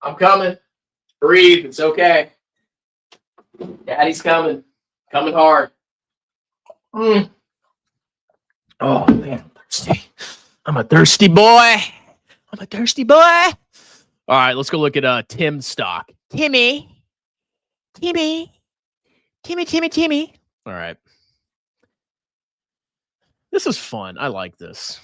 I'm coming. Breathe. It's okay. Daddy's coming. Coming hard. Oh, man. I'm thirsty. I'm a thirsty boy. I'm a thirsty boy. All right, let's go look at Tim's stock. Timmy. All right. This is fun. I like this.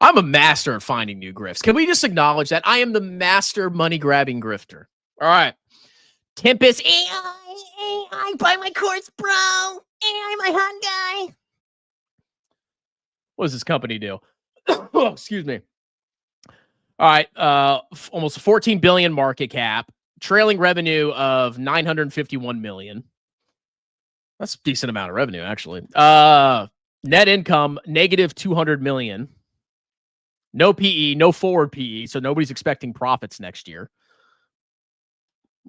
I'm a master at finding new grifts. Can we just acknowledge that? I am the master money-grabbing grifter. All right. Tempus AI, buy my course, bro. AI, my hot guy. What does this company do? Oh, excuse me. All right. Almost 14 billion market cap. Trailing revenue of 951 million. That's a decent amount of revenue, actually. Net income, negative 200 million. No PE, no forward PE, so nobody's expecting profits next year.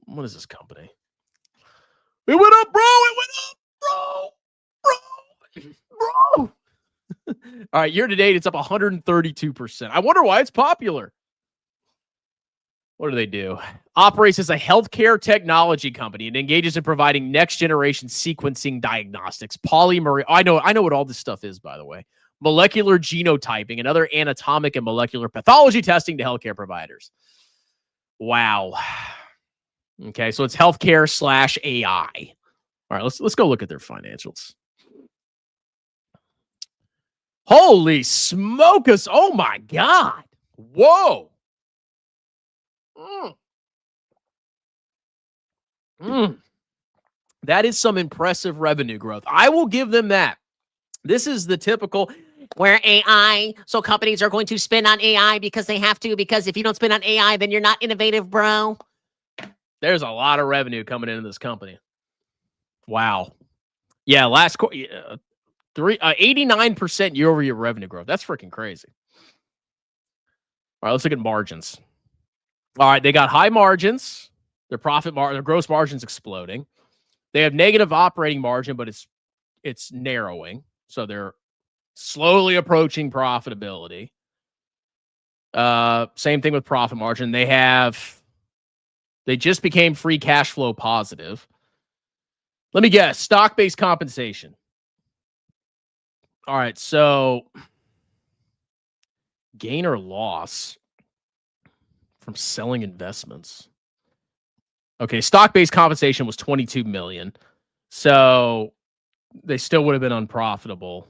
What is this company? It went up, bro! It went up, bro! All right, year to date, it's up 132%. I wonder why it's popular. What do they do? Operates as a healthcare technology company and engages in providing next-generation sequencing diagnostics, polymer. I know what all this stuff is, by the way. Molecular genotyping and other anatomic and molecular pathology testing to healthcare providers. Wow. Okay, so it's healthcare / AI. All right, let's go look at their financials. Holy smokus! Oh my God! Whoa! That is some impressive revenue growth. I will give them that. This is the typical Where AI, so companies are going to spend on AI because they have to, because if you don't spend on AI, then you're not innovative, bro. There's a lot of revenue coming into this company. Wow. Yeah, last quarter, 89% year-over-year revenue growth. That's freaking crazy. All right, let's look at margins. All right, they got high margins. Their their gross margin's exploding. They have negative operating margin, but it's narrowing. So they're slowly approaching profitability. Same thing with profit margin. They just became free cash flow positive. Let me guess, stock-based compensation. All right, so gain or loss from selling investments. Okay, stock-based compensation was 22 million. So they still would have been unprofitable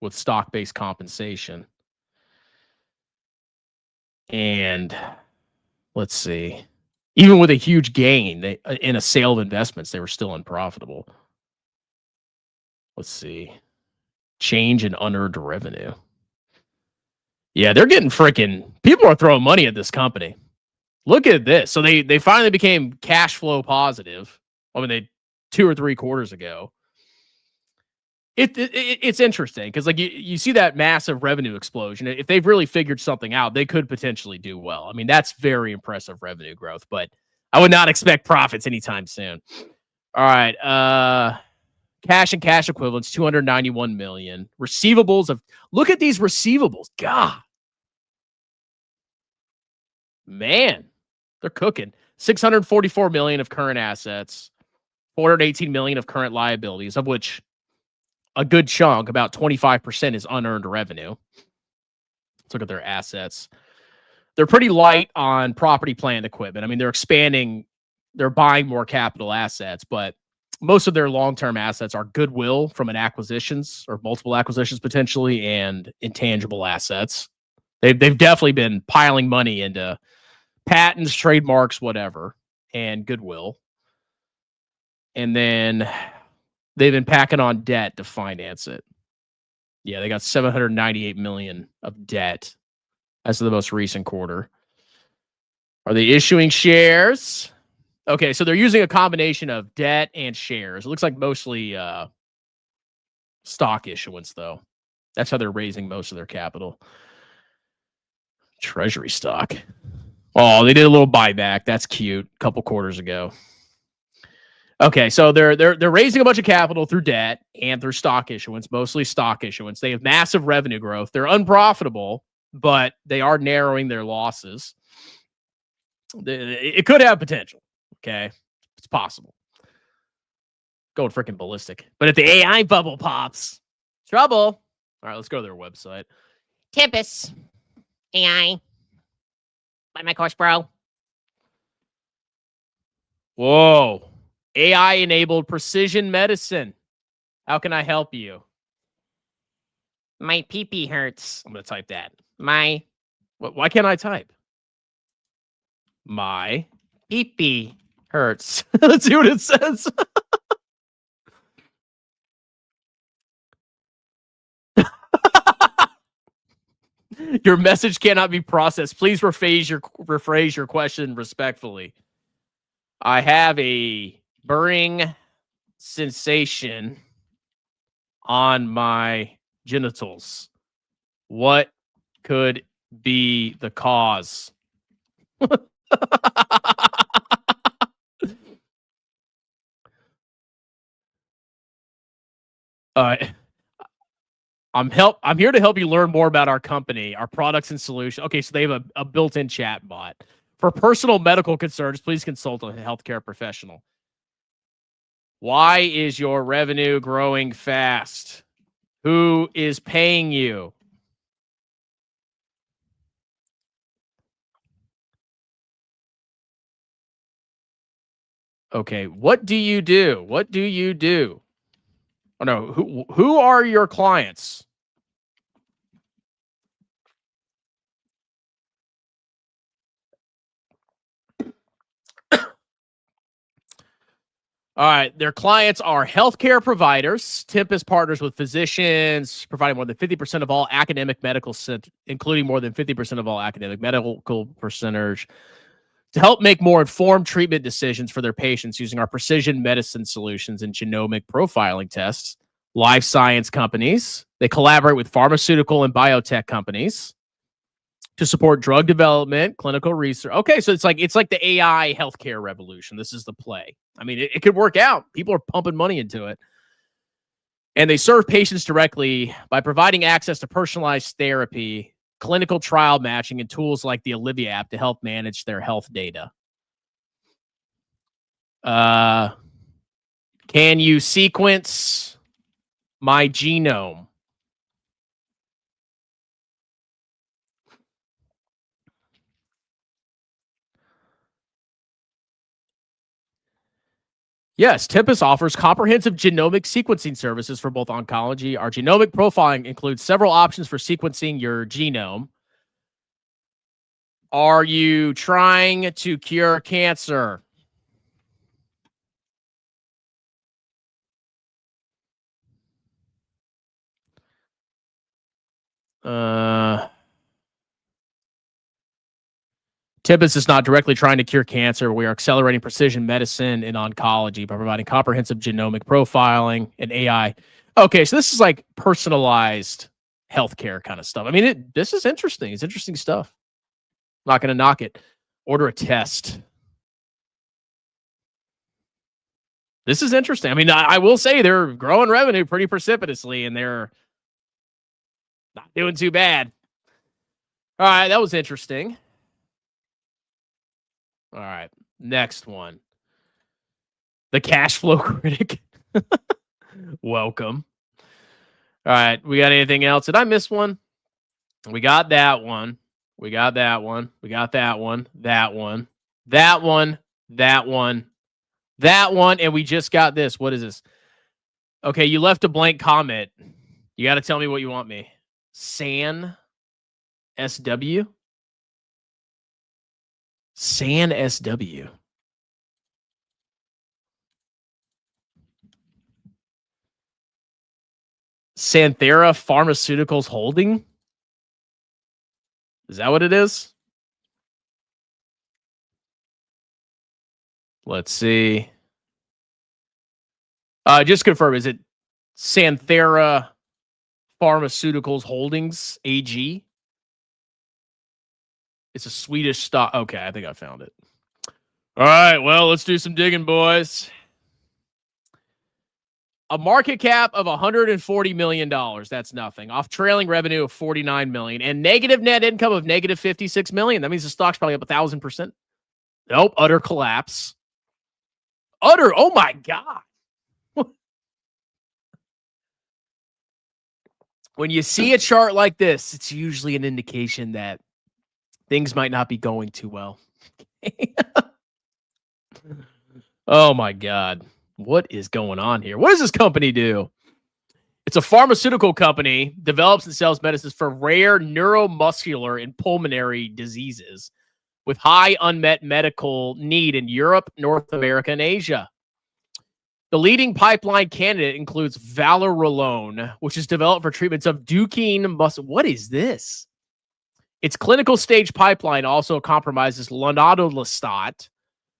with stock-based compensation. And let's see. Even with a huge gain in a sale of investments, they were still unprofitable. Let's see. Change in unearned revenue. Yeah, they're getting freaking... People are throwing money at this company. Look at this. So they finally became cash flow positive. I mean, they 2 or 3 quarters ago. It's interesting because like you see that massive revenue explosion. If they've really figured something out, they could potentially do well. I mean, that's very impressive revenue growth, but I would not expect profits anytime soon. All right. Cash and cash equivalents, 291 million. Receivables of... Look at these receivables. God. Man, they're cooking. 644 million of current assets, 418 million of current liabilities, of which a good chunk, about 25%, is unearned revenue. Let's look at their assets. They're pretty light on property, plant, and equipment. I mean, they're expanding, they're buying more capital assets, but most of their long-term assets are goodwill from an acquisitions or multiple acquisitions potentially, and intangible assets. They've definitely been piling money into patents, trademarks, whatever, and goodwill. And then they've been packing on debt to finance it. Yeah, they got 798 million of debt as of the most recent quarter. Are they issuing shares? Okay, so they're using a combination of debt and shares. It looks like mostly stock issuance, though. That's how they're raising most of their capital. Treasury stock. Oh, they did a little buyback. That's cute. A couple quarters ago. Okay, so they're raising a bunch of capital through debt and through stock issuance, mostly stock issuance. They have massive revenue growth. They're unprofitable, but they are narrowing their losses. It could have potential. Okay, it's possible. Going freaking ballistic. But if the AI bubble pops, trouble. All right, let's go to their website. Tempus AI. Buy my course, bro. Whoa. AI-enabled precision medicine. How can I help you? My pee-pee hurts. I'm going to type that. My Why can't I type? My pee-pee. hurts. Let's see what it says. Your message cannot be processed. Please rephrase your question respectfully. I have a burning sensation on my genitals. What could be the cause? I'm here to help you learn more about our company, our products and solutions. Okay, so they have a built-in chat bot. For personal medical concerns, please consult a healthcare professional. Why is your revenue growing fast? Who is paying you? Okay, what do you do? What do you do? Oh no, who are your clients? All right, their clients are healthcare providers. Tempus partners with physicians, providing more than 50% of all academic medical centers, including more than 50% of all academic medical percentage, to help make more informed treatment decisions for their patients using our precision medicine solutions and genomic profiling tests. Life science companies. They collaborate with pharmaceutical and biotech companies to support drug development, clinical research. Okay, so it's like the AI healthcare revolution. This is the play. I mean, it could work out. People are pumping money into it. And they serve patients directly by providing access to personalized therapy, clinical trial matching, and tools like the Olivia app to help manage their health data. Can you sequence my genome? Yes, Tempus offers comprehensive genomic sequencing services for both oncology. Our genomic profiling includes several options for sequencing your genome. Are you trying to cure cancer? Tempus is not directly trying to cure cancer. We are accelerating precision medicine in oncology by providing comprehensive genomic profiling and AI. Okay, so this is like personalized healthcare kind of stuff. I mean, this is interesting. It's interesting stuff. Not going to knock it. Order a test. This is interesting. I mean, I will say they're growing revenue pretty precipitously, and they're not doing too bad. All right, that was interesting. All right, next one. The cash flow critic. Welcome. All right, we got anything else? Did I miss one? We got that one. We got that one. We got that one. That one. That one. That one. That one. And we just got this. What is this? Okay, you left a blank comment. You got to tell me what you want me. San SW? San SW. Santhera Pharmaceuticals Holding? Is that what it is? Let's see. Just confirm. Is it Santhera Pharmaceuticals Holdings AG? It's a Swedish stock. Okay, I think I found it. All right, well, let's do some digging, boys. A market cap of $140 million. That's nothing. Off trailing revenue of $49 million and negative net income of negative $56 million. That means the stock's probably up 1,000%. Nope, utter collapse. Utter, oh my God. When you see a chart like this, it's usually an indication that things might not be going too well. Oh my God. What is going on here? What does this company do? It's a pharmaceutical company, develops and sells medicines for rare neuromuscular and pulmonary diseases with high unmet medical need in Europe, North America, and Asia. The leading pipeline candidate includes Valorolone, which is developed for treatments of Duchenne muscle. What is this? Its clinical stage pipeline also compromises Lonadolestat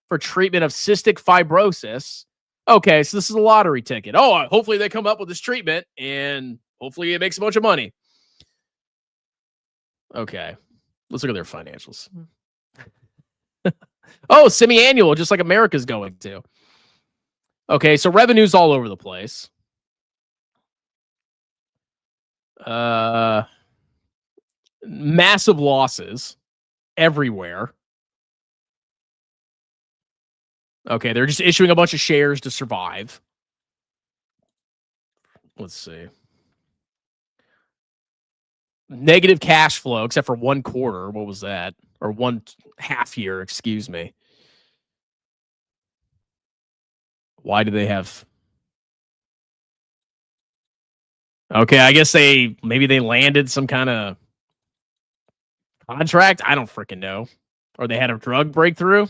for treatment of cystic fibrosis. Okay, so this is a lottery ticket. Oh, hopefully they come up with this treatment, and hopefully it makes a bunch of money. Okay, let's look at their financials. Oh, semi-annual, just like America's going to. Okay, so revenue's all over the place. Massive losses everywhere. Okay, they're just issuing a bunch of shares to survive. Let's see. Negative cash flow, except for 1 quarter. What was that? Or 1 half year, excuse me. Why do they have... Okay, I guess maybe they landed some kind of contract. I don't freaking know. Or they had a drug breakthrough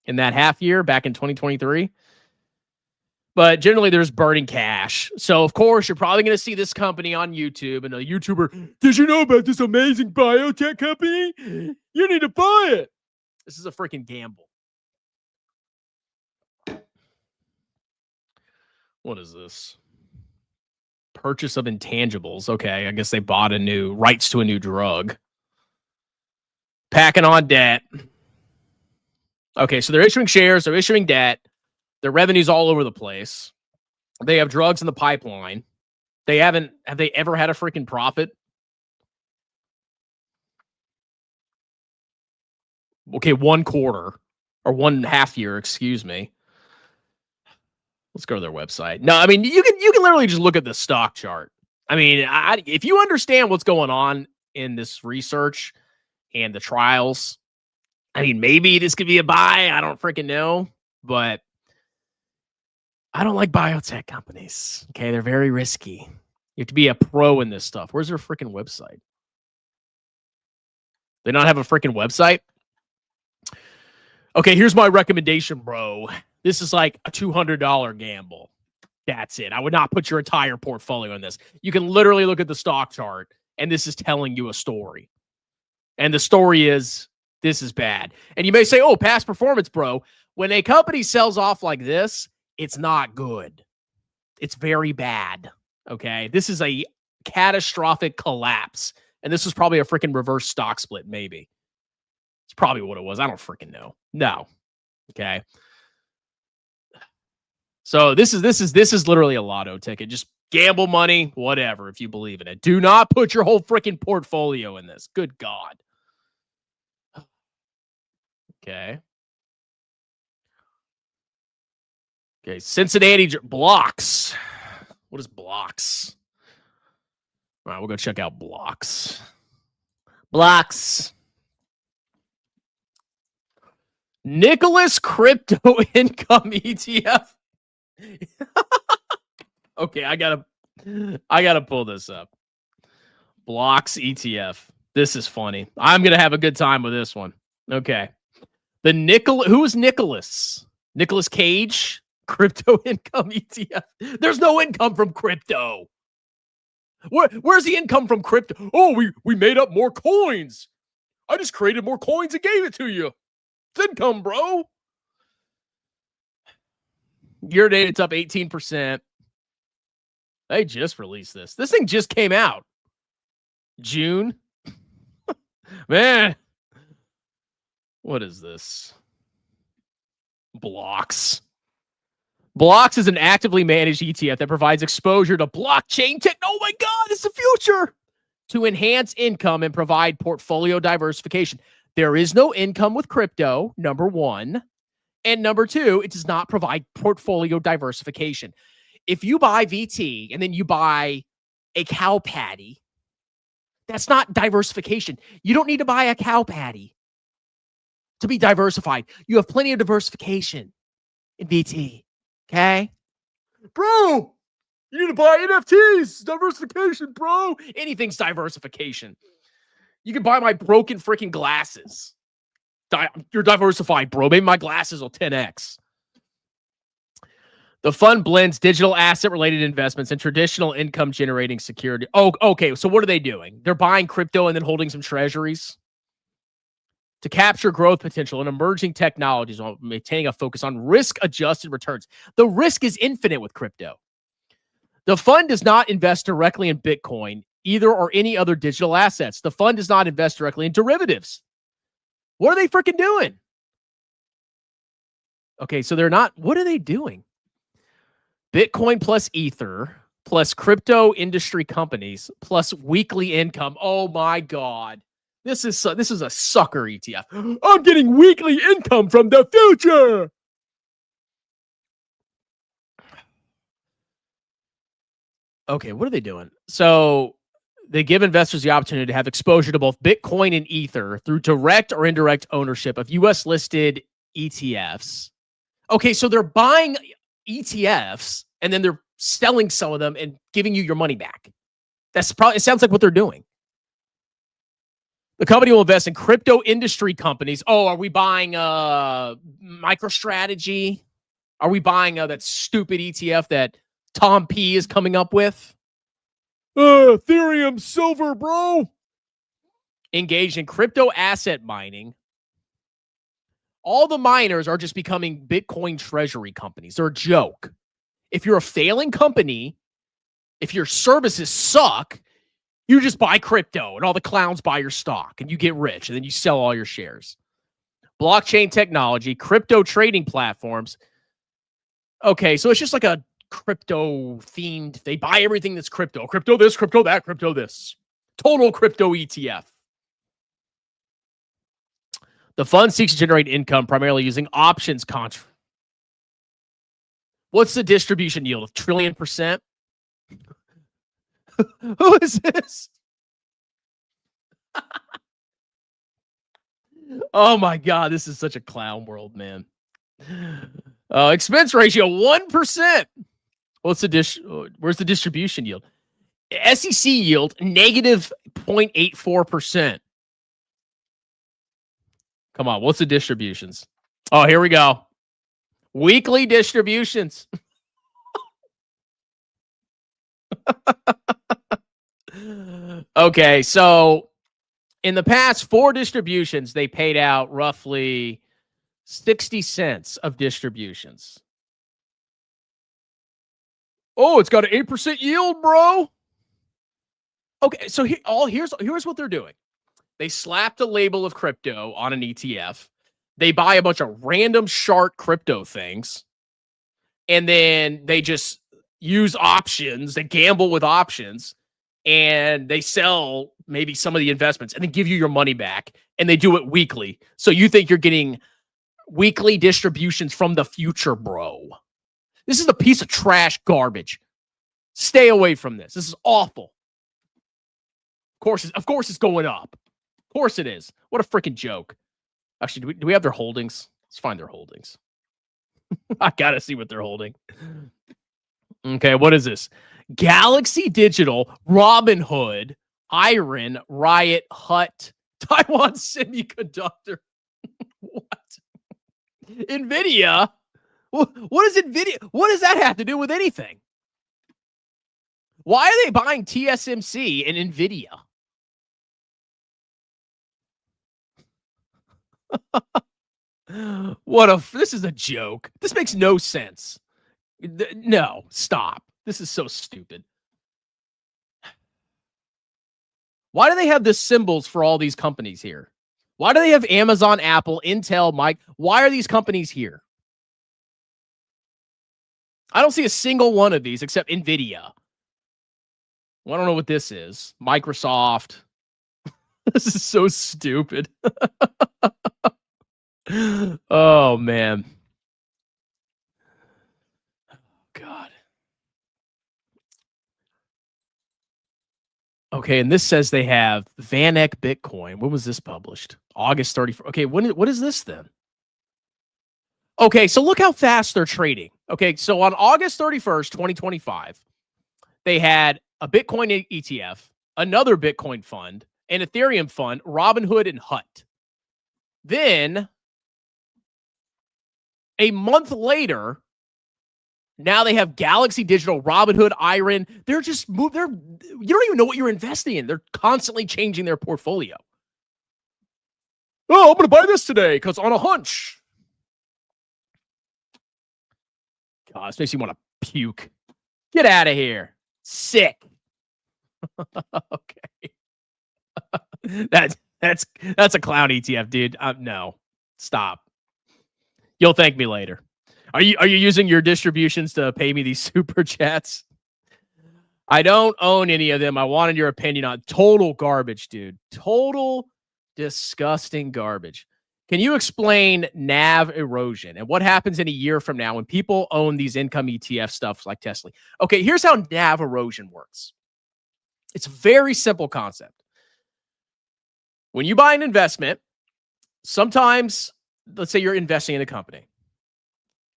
in that half year back in 2023. But generally, there's burning cash. So, of course, you're probably going to see this company on YouTube. And a YouTuber, did you know about this amazing biotech company? You need to buy it. This is a freaking gamble. What is this? Purchase of intangibles. Okay, I guess they bought rights to a new drug. Packing on debt. Okay, so they're issuing shares, they're issuing debt. Their revenue's all over the place. They have drugs in the pipeline. Have they ever had a freaking profit? Okay, 1 quarter or 1 half year, excuse me. Let's go to their website. No, I mean, you can literally just look at the stock chart. I mean, if you understand what's going on in this research and the trials, I mean, maybe this could be a buy. I don't freaking know, but I don't like biotech companies. Okay, they're very risky. You have to be a pro in this stuff. Where's their freaking website? They not have a freaking website? Okay, here's my recommendation, bro. This is like a $200 gamble. That's it. I would not put your entire portfolio in this. You can literally look at the stock chart and this is telling you a story. And the story is, this is bad. And you may say, oh, past performance, bro. When a company sells off like this, it's not good. It's very bad. Okay. This is a catastrophic collapse. And this was probably a freaking reverse stock split, maybe. It's probably what it was. I don't freaking know. No. Okay. So this is literally a lotto ticket. Just gamble money, whatever, if you believe in it. Do not put your whole freaking portfolio in this. Good God. Okay. Okay. Cincinnati blocks. What is blocks? All right, we'll go check out blocks. Blocks. Nicholas crypto income ETF. Okay, I gotta pull this up. Blocks ETF. This is funny. I'm gonna have a good time with this one. Okay. Who is Nicholas? Nicholas Cage? Crypto income ETF. There's no income from crypto. Where's the income from crypto? Oh, we made up more coins. I just created more coins and gave it to you. It's income, bro. Year to date, it's up 18%. They just released this. This thing just came out. June. Man. What is this? Blocks. Blocks is an actively managed ETF that provides exposure to blockchain tech. Oh my God, it's the future. To enhance income and provide portfolio diversification. There is no income with crypto, number one. And number two, it does not provide portfolio diversification. If you buy VT and then you buy a cow patty, that's not diversification. You don't need to buy a cow patty to be diversified. You have plenty of diversification in VT. Okay? Bro, you need to buy NFTs. Diversification, bro. Anything's diversification. You can buy my broken freaking glasses. You're diversified, bro. Maybe my glasses will 10x. The fund blends digital asset-related investments and traditional income-generating security. Oh, okay. So what are they doing? They're buying crypto and then holding some treasuries to capture growth potential in emerging technologies while maintaining a focus on risk-adjusted returns. The risk is infinite with crypto. The fund does not invest directly in Bitcoin, either or any other digital assets. The fund does not invest directly in derivatives. What are they freaking doing? Okay, so they're not. What are they doing? Bitcoin plus Ether plus crypto industry companies plus weekly income. Oh my God. This is a sucker ETF. I'm getting weekly income from the future. Okay, what are they doing? So they give investors the opportunity to have exposure to both Bitcoin and Ether through direct or indirect ownership of U.S. listed ETFs. Okay, so they're buying ETFs and then they're selling some of them and giving you your money back. It sounds like what they're doing. The company will invest in crypto industry companies. Oh, are we buying MicroStrategy? Are we buying that stupid ETF that Tom P is coming up with? Ethereum silver, bro. Engaged in crypto asset mining. All the miners are just becoming Bitcoin treasury companies. They're a joke. If you're a failing company, if your services suck, you just buy crypto and all the clowns buy your stock and you get rich and then you sell all your shares. Blockchain technology, crypto trading platforms. Okay, so it's just like a crypto themed. They buy everything that's crypto. Crypto this, crypto that, crypto this. Total crypto ETF. The fund seeks to generate income primarily using options contracts. What's the distribution yield? 1 trillion %? Who is this? Oh my God, this is such a clown world, man. Expense ratio 1%. What's the where's the distribution yield? SEC yield negative 0.84%. Come on, what's the distributions? Oh, here we go. Weekly distributions. Okay, so in the past 4 distributions, they paid out roughly 60 cents of distributions. Oh, it's got an 8% yield, bro. Okay, so here's what they're doing. They slapped a label of crypto on an ETF. They buy a bunch of random short crypto things, and then they just use options. They gamble with options, and they sell maybe some of the investments, and then give you your money back. And they do it weekly, so you think you're getting weekly distributions from the future, bro. This is a piece of trash garbage. Stay away from this. This is awful. Of course, it's going up. Of course it is. What a freaking joke. Actually, do we have their holdings? Let's find their holdings. I gotta see what they're holding. Okay, what is this? Galaxy Digital, Robinhood, Iron, Riot, Hut, Taiwan Semiconductor. What? NVIDIA? What is NVIDIA? What does that have to do with anything? Why are they buying TSMC and NVIDIA? This is a joke. This makes no sense. No, stop. This is so stupid. Why do they have the symbols for all these companies here? Why do they have Amazon, Apple, Intel, Mike? Why are these companies here? I don't see a single one of these except NVIDIA. Well, I don't know what this is. Microsoft. This is so stupid. Oh, man. God. Okay, and this says they have VanEck Bitcoin. When was this published? August 31st. Okay, what is this then? Okay, so look how fast they're trading. Okay, so on August 31st, 2025, they had a Bitcoin ETF, another Bitcoin fund, an Ethereum fund, Robinhood, and Hut. Then, a month later, now they have Galaxy Digital, Robinhood, Iron. They're just you don't even know what you're investing in. They're constantly changing their portfolio. Oh, I'm going to buy this today because on a hunch. God, this makes you want to puke. Get out of here. Sick. Okay. That's a clown ETF, dude. No. Stop. You'll thank me later. Are you using your distributions to pay me these super chats? I don't own any of them. I wanted your opinion on total garbage, dude. Total disgusting garbage. Can you explain NAV erosion and what happens in a year from now when people own these income ETF stuff like Tesla? Okay, here's how NAV erosion works. It's a very simple concept. When you buy an investment, sometimes, let's say you're investing in a company,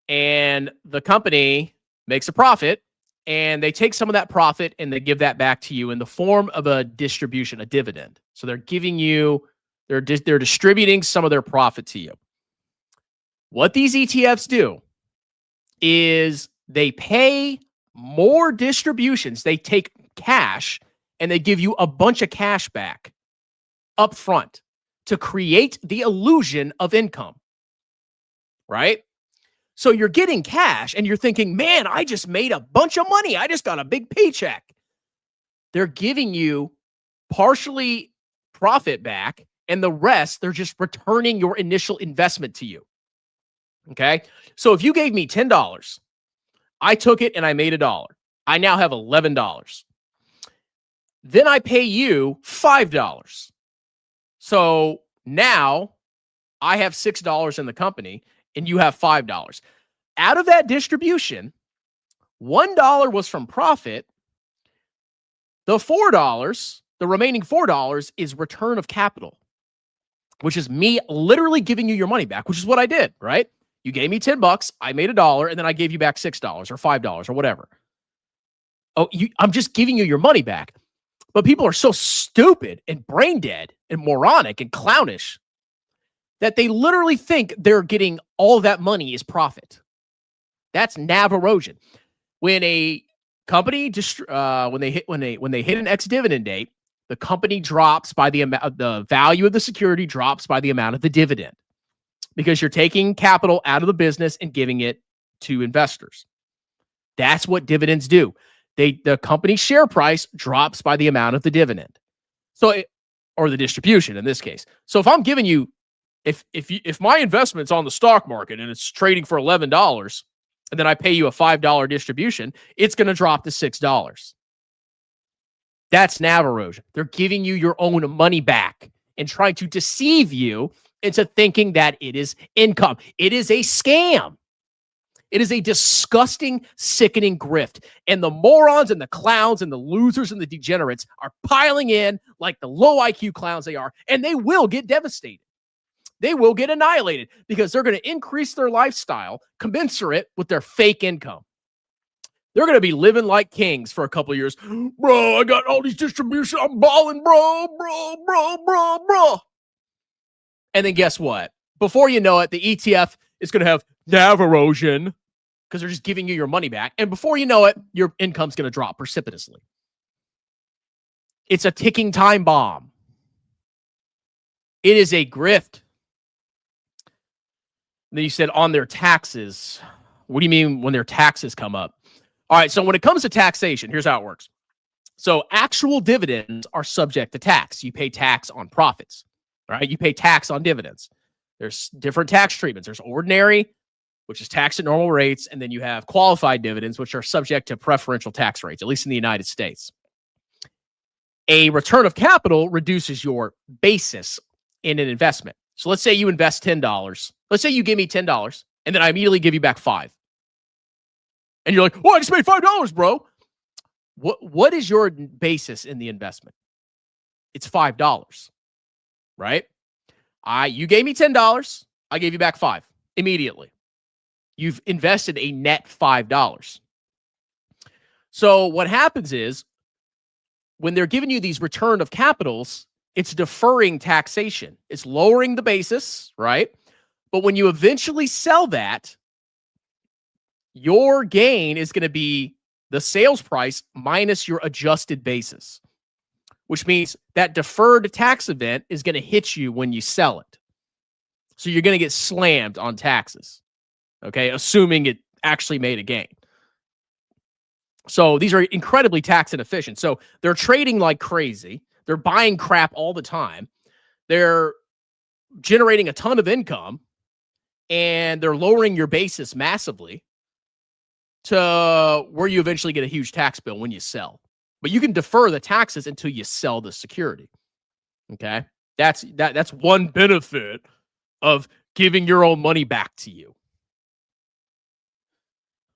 and the company makes a profit, and they take some of that profit and they give that back to you in the form of a distribution, a dividend. So they're giving you, they're distributing some of their profit to you. What these ETFs do is they pay more distributions. They take cash and they give you a bunch of cash back up front to create the illusion of income, right? So you're getting cash and you're thinking, man, I just made a bunch of money. I just got a big paycheck. They're giving you partially profit back, and the rest, they're just returning your initial investment to you. Okay? So if you gave me $10, I took it and I made $1. I now have $11. Then I pay you $5. So now I have $6 in the company and you have $5. Out of that distribution, $1 was from profit. The $4, the remaining $4 is return of capital, which is me literally giving you your money back, which is what I did, right? You gave me $10, I made $1, and then I gave you back $6 or $5 or whatever. Oh, I'm just giving you your money back. But people are so stupid and brain dead and moronic and clownish that they literally think they're getting all that money is profit. That's NAV erosion. When a company just when they hit an ex-dividend date, the company drops by the amount, the value of the security drops by the amount of the dividend, because you're taking capital out of the business and giving it to investors. That's what dividends do. The company's share price drops by the amount of the dividend. Or the distribution in this case. So if I'm giving you, if my investment's on the stock market and it's trading for $11, and then I pay you a $5 distribution, it's going to drop to $6. That's NAV erosion. They're giving you your own money back and trying to deceive you into thinking that it is income. It is a scam. It is a disgusting, sickening grift. And the morons and the clowns and the losers and the degenerates are piling in like the low IQ clowns they are, and they will get devastated. They will get annihilated because they're going to increase their lifestyle commensurate with their fake income. They're going to be living like kings for a couple of years. Bro, I got all these distributions. I'm balling, bro. And then guess what? Before you know it, the ETF is going to have NAV erosion because they're just giving you your money back. And before you know it, your income's going to drop precipitously. It's a ticking time bomb. It is a grift. And then you said on their taxes. What do you mean when their taxes come up? All right, so when it comes to taxation, here's how it works. So actual dividends are subject to tax. You pay tax on profits, right? You pay tax on dividends. There's different tax treatments. There's ordinary, which is taxed at normal rates, and then you have qualified dividends, which are subject to preferential tax rates, at least in the United States. A return of capital reduces your basis in an investment. So let's say you invest $10. Let's say you give me $10, and then I immediately give you back $5. And you're like, oh, I just made $5, bro. What is your basis in the investment? It's $5, right? You gave me $10. I gave you back $5 immediately. You've invested a net $5. So what happens is when they're giving you these return of capitals, it's deferring taxation. It's lowering the basis, right? But when you eventually sell that, your gain is going to be the sales price minus your adjusted basis, which means that deferred tax event is going to hit you when you sell it. So you're going to get slammed on taxes, okay, assuming it actually made a gain. So these are incredibly tax inefficient. So they're trading like crazy. They're buying crap all the time. They're generating a ton of income, and they're lowering your basis massively to where you eventually get a huge tax bill when you sell. But you can defer the taxes until you sell the security. Okay? That's one benefit of giving your own money back to you.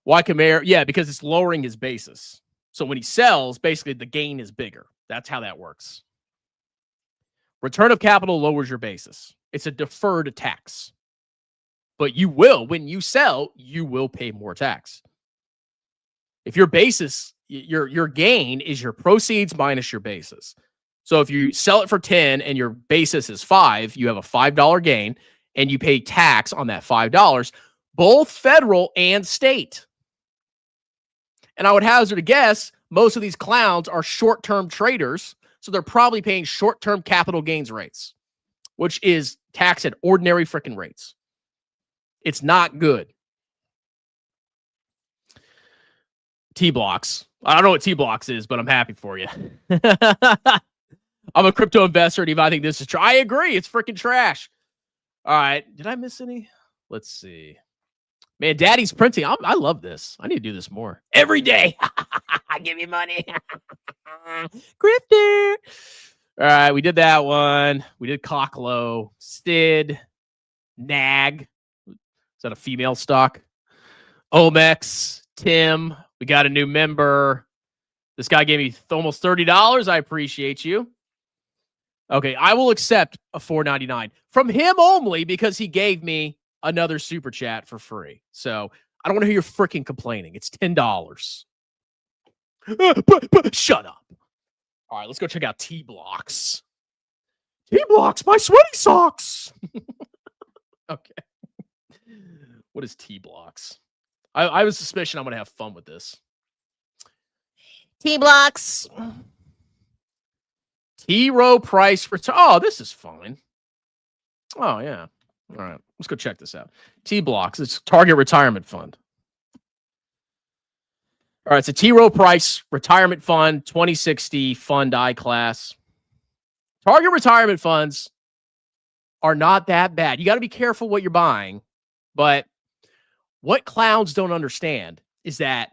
Why Khmer? Yeah, because it's lowering his basis. So when he sells, basically the gain is bigger. That's how that works. Return of capital lowers your basis. It's a deferred tax. But you will, when you sell, you will pay more tax. If your basis, your gain is your proceeds minus your basis. So if you sell it for 10 and your basis is 5, you have a $5 gain and you pay tax on that $5, both federal and state. And I would hazard a guess, most of these clowns are short-term traders, so they're probably paying short-term capital gains rates, which is taxed at ordinary freaking rates. It's not good. T-Blocks. I don't know what T-Blocks is, but I'm happy for you. I'm a crypto investor, and even I think this is true. I agree. It's freaking trash. All right. Did I miss any? Let's see. Man, Daddy's printing. I love this. I need to do this more. Every day. Give me money. Grifter. All right. We did that one. We did Oklo, Stid, Nag. Is that a female stock? Omex, Tim. We got a new member. This guy gave me almost $30. I appreciate you. Okay, I will accept a $4.99 from him only because he gave me another super chat for free. So I don't want to hear you freaking complaining. It's $10. Shut up. All right, let's go check out T-Blocks. T-Blocks, my sweaty socks. Okay. What is T-Blocks? I have a suspicion I'm going to have fun with this. T-Blocks. T row price for oh, this is fine. Oh yeah. All right, let's go check this out. T blocks. It's Target Retirement Fund. All right, it's a T row price retirement fund, 2060 fund I class. Target retirement funds are not that bad. You got to be careful what you're buying, but what clowns don't understand is that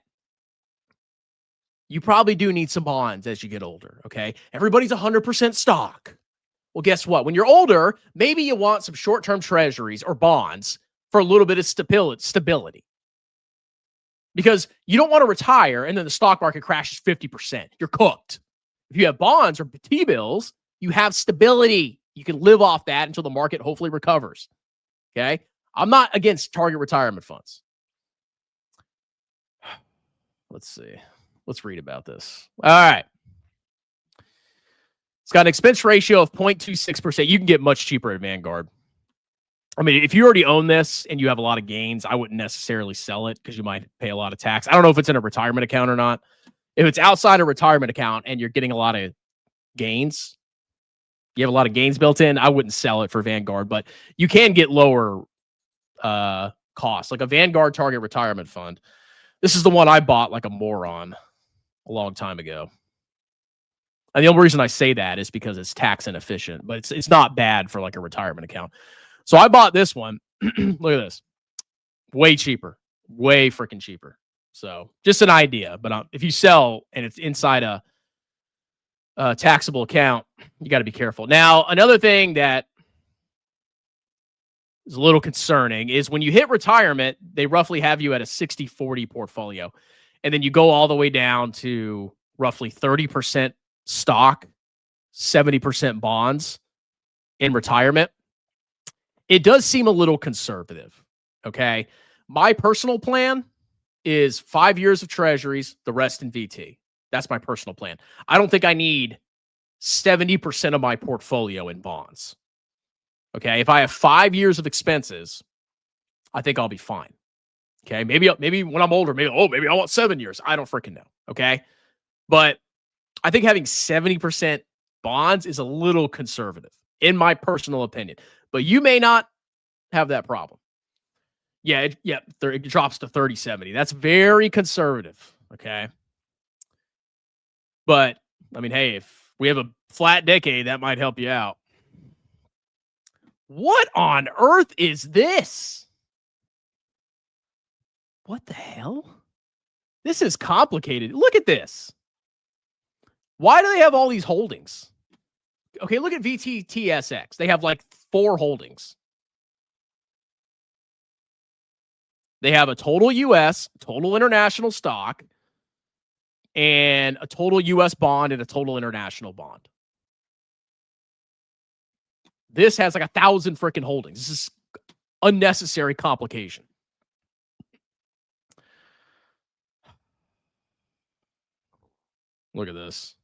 you probably do need some bonds as you get older, okay? Everybody's 100% stock. Well, guess what? When you're older, maybe you want some short-term treasuries or bonds for a little bit of stability. Because you don't want to retire and then the stock market crashes 50%. You're cooked. If you have bonds or T-bills, you have stability. You can live off that until the market hopefully recovers. Okay? I'm not against target retirement funds. Let's see. Let's read about this. All right. It's got an expense ratio of 0.26%. You can get much cheaper at Vanguard. I mean, if you already own this and you have a lot of gains, I wouldn't necessarily sell it because you might pay a lot of tax. I don't know if it's in a retirement account or not. If it's outside a retirement account and you're getting a lot of gains, you have a lot of gains built in, I wouldn't sell it for Vanguard, but you can get lower costs, like a Vanguard Target Retirement Fund. This is the one I bought like a moron a long time ago. And the only reason I say that is because it's tax inefficient, but it's not bad for like a retirement account. So I bought this one. Look at this. Way cheaper. Way freaking cheaper. So just an idea. But if you sell and it's inside a taxable account, you got to be careful. Now, another thing that is a little concerning is when you hit retirement, they roughly have you at a 60-40 portfolio. And then you go all the way down to roughly 30% stock, 70% bonds in retirement. It does seem a little conservative, okay? My personal plan is 5 years of treasuries, the rest in VT. That's my personal plan. I don't think I need 70% of my portfolio in bonds, okay? If I have 5 years of expenses, I think I'll be fine, okay? Maybe when I'm older, maybe I want 7 years. I don't freaking know, okay? But I think having 70% bonds is a little conservative, in my personal opinion. But you may not have that problem. Yeah, it drops to 30-70. That's very conservative, okay? But, I mean, hey, if we have a flat decade, that might help you out. What on earth is this? What the hell? This is complicated. Look at this. Why do they have all these holdings? Okay, look at VTTSX. They have like 4 holdings. They have a total US, total international stock, and a total US bond and a total international bond. This has like 1,000 freaking holdings. This is unnecessary complication. Look at this.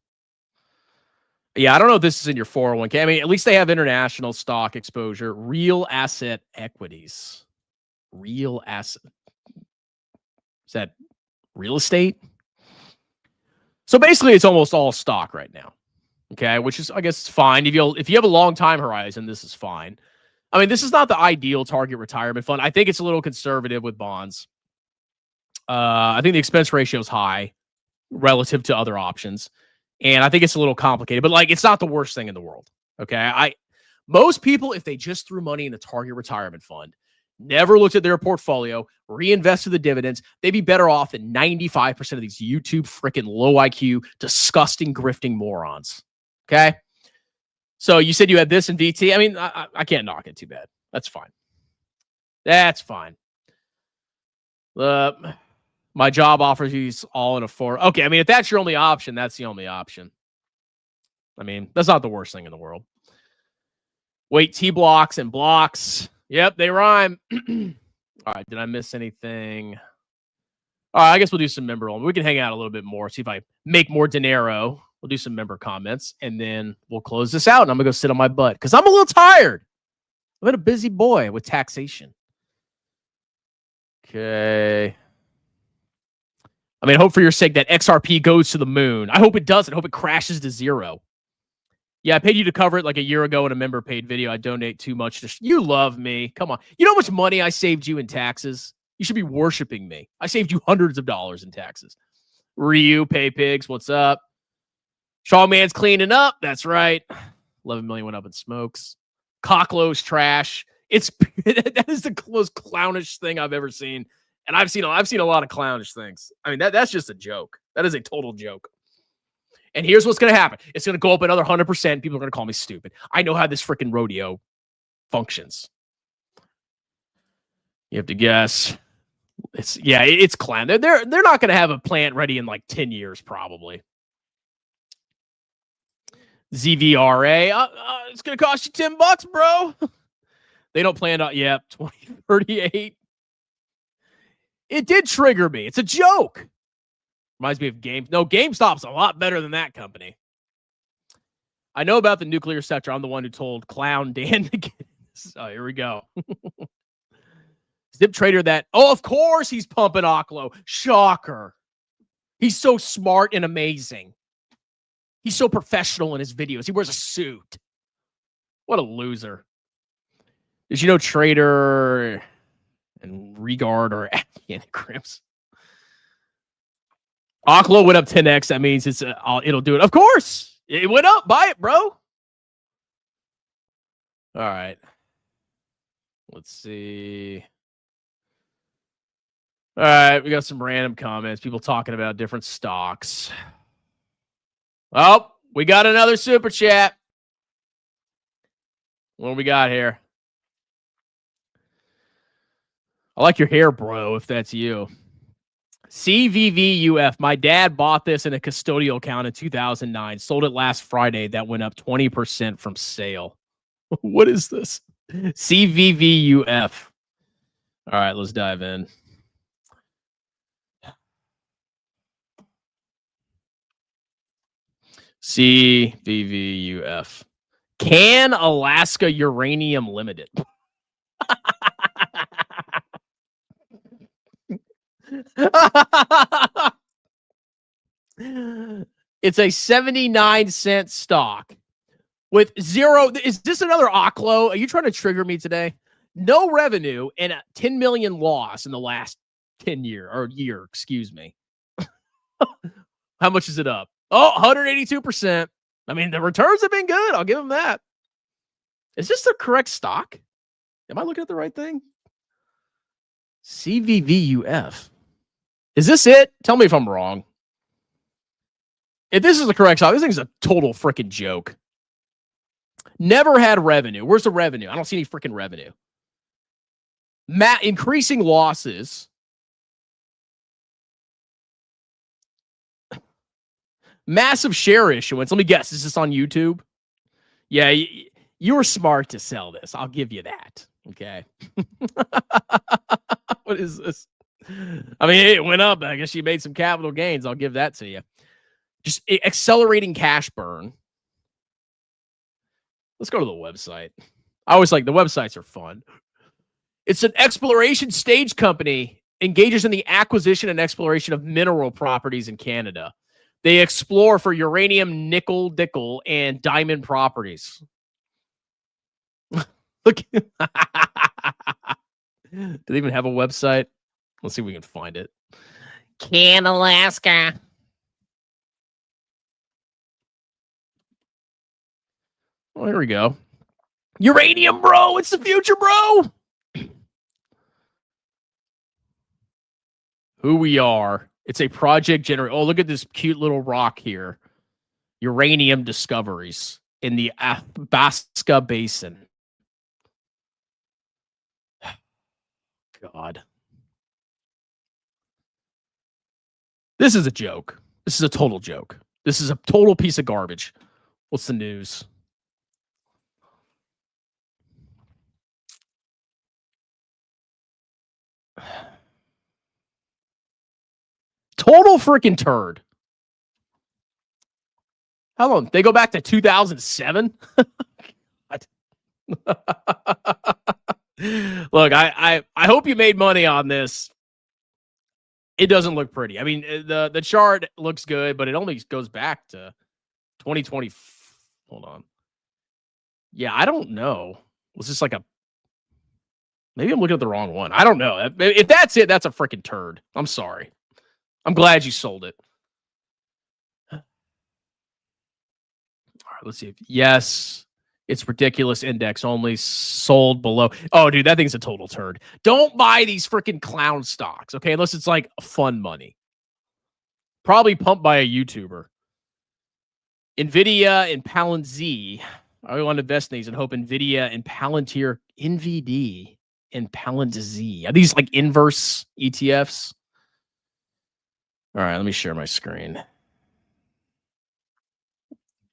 Yeah, I don't know if this is in your 401k. I mean, at least they have international stock exposure, real asset equities. Real asset. Is that real estate? So basically, it's almost all stock right now. Okay, which is, I guess, fine. If you have a long time horizon, this is fine. I mean, this is not the ideal target retirement fund. I think it's a little conservative with bonds. I think the expense ratio is high relative to other options. And I think it's a little complicated, but like, it's not the worst thing in the world. Okay. Most people, if they just threw money in a target retirement fund, never looked at their portfolio, reinvested the dividends, they'd be better off than 95% of these YouTube freaking low IQ, disgusting, grifting morons. Okay. So you said you had this in VT. I mean, I can't knock it too bad. That's fine. That's fine. My job offers you all in a 4. Okay, I mean, if that's your only option, that's the only option. I mean, that's not the worst thing in the world. Wait, T blocks and blocks. Yep, they rhyme. All right, did I miss anything? All right, I guess we'll do some member. We can hang out a little bit more, see if I make more dinero. We'll do some member comments, and then we'll close this out, and I'm going to go sit on my butt because I'm a little tired. I've been a busy boy with taxation. Okay. I mean, I hope for your sake that XRP goes to the moon. I hope it doesn't. I hope it crashes to 0. Yeah, I paid you to cover it like a year ago in a member paid video. I donate too much. You love me. Come on. You know how much money I saved you in taxes? You should be worshiping me. I saved you hundreds of dollars in taxes. Ryu, Pay Pigs, what's up? Strongman's cleaning up. That's right. 11 million went up in smokes. Cocklow's trash. That is the most clownish thing I've ever seen. And I've seen a lot of clownish things. I mean, that's just a joke. That is a total joke. And here's what's going to happen. It's going to go up another 100%. People are going to call me stupid. I know how this freaking rodeo functions. You have to guess. It's clown. They're not going to have a plant ready in like 10 years, probably. ZVRA. It's going to cost you $10, bro. They don't plan on, 2038. It did trigger me. It's a joke. Reminds me of GameStop's a lot better than that company. I know about the nuclear sector. I'm the one who told Clown Dan to get this. Oh, here we go. Zip Trader that. Oh, of course he's pumping Oklo. Shocker. He's so smart and amazing. He's so professional in his videos. He wears a suit. What a loser. Did you know Trader and Regard are anagrams? Oklo went up 10x. That means it'll do it. Of course. It went up. Buy it, bro. All right. Let's see. All right. We got some random comments. People talking about different stocks. Oh, we got another super chat. What do we got here? I like your hair, bro, if that's you. CVVUF. My dad bought this in a custodial account in 2009. Sold it last Friday. That went up 20% from sale. What is this? CVVUF. All right, let's dive in. CVVUF. Can Alaska Uranium Limited. It's a 79-cent stock with zero. Is this another Oklo? Are you trying to trigger me today? No revenue and a 10 million loss in the last 10 year, excuse me. How much is it up? Oh, 182%. I mean, the returns have been good. I'll give them that. Is this the correct stock? Am I looking at the right thing? CVVUF. Is this it? Tell me if I'm wrong. If this is the correct stock, this thing's a total freaking joke. Never had revenue. Where's the revenue? I don't see any freaking revenue. Increasing losses. Massive share issuance. Let me guess. Is this on YouTube? Yeah, you were smart to sell this. I'll give you that. Okay. What is this? I mean, it went up. I guess you made some capital gains. I'll give that to you. Just accelerating cash burn. Let's go to the website. I always like the websites are fun. It's an exploration stage company, engages in the acquisition and exploration of mineral properties in Canada. They explore for uranium, nickel, and diamond properties. Look. Do they even have a website? Let's see if we can find it. Can Alaska. Oh, here we go. Uranium, bro. It's the future, bro. Who we are. It's a project generator. Oh, look at this cute little rock here. Uranium discoveries in the Athabasca Basin. God. This is a joke. This is a total joke. This is a total piece of garbage. What's the news? Total freaking turd. How long? They go back to 2007? Look, I hope you made money on this. It doesn't look pretty. I mean, the chart looks good, but it only goes back to 2020. Hold on. Yeah, I don't know. Was this like a... Maybe I'm looking at the wrong one. I don't know. If that's it, that's a freaking turd. I'm sorry. I'm glad you sold it. All right, let's see. Yes, it's ridiculous. Index only, sold below. Oh, dude, that thing's a total turd. Don't buy these freaking clown stocks, okay? Unless it's like fun money. Probably pumped by a YouTuber. NVIDIA and Palantir. I want to invest in these and hope NVIDIA and Palantir, NVD and Palantir. Are these like inverse ETFs? All right, let me share my screen.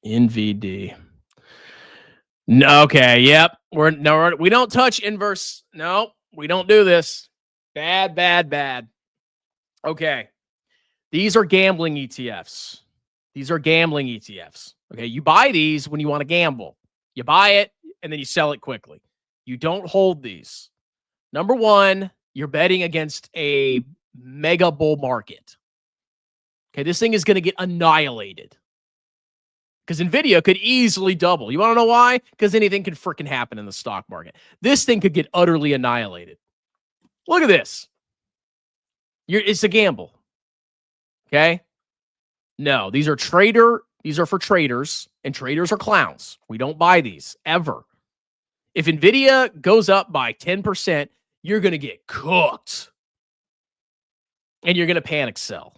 NVD. No, okay, yep. We don't touch inverse. No, we don't do this. Bad. Okay. These are gambling ETFs. Okay, you buy these when you want to gamble. You buy it and then you sell it quickly. You don't hold these. Number one, you're betting against a mega bull market. Okay, this thing is going to get annihilated. Because NVIDIA could easily double. You want to know why? Because anything could freaking happen in the stock market. This thing could get utterly annihilated. Look at this. It's a gamble. Okay? No, these are for traders, and traders are clowns. We don't buy these, ever. If NVIDIA goes up by 10%, you're going to get cooked. And you're going to panic sell.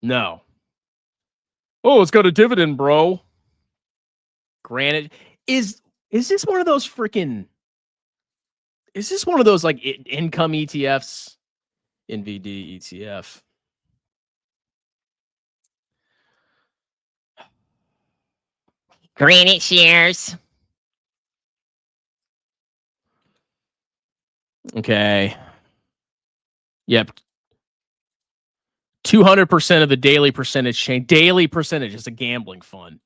No. Oh, it's got a dividend, bro. Granted, is this one of those freaking... Is this one of those, like, income ETFs? NVD ETF. Granite shares. Okay. Yep. 200% of the daily percentage change. Daily percentage is a gambling fund.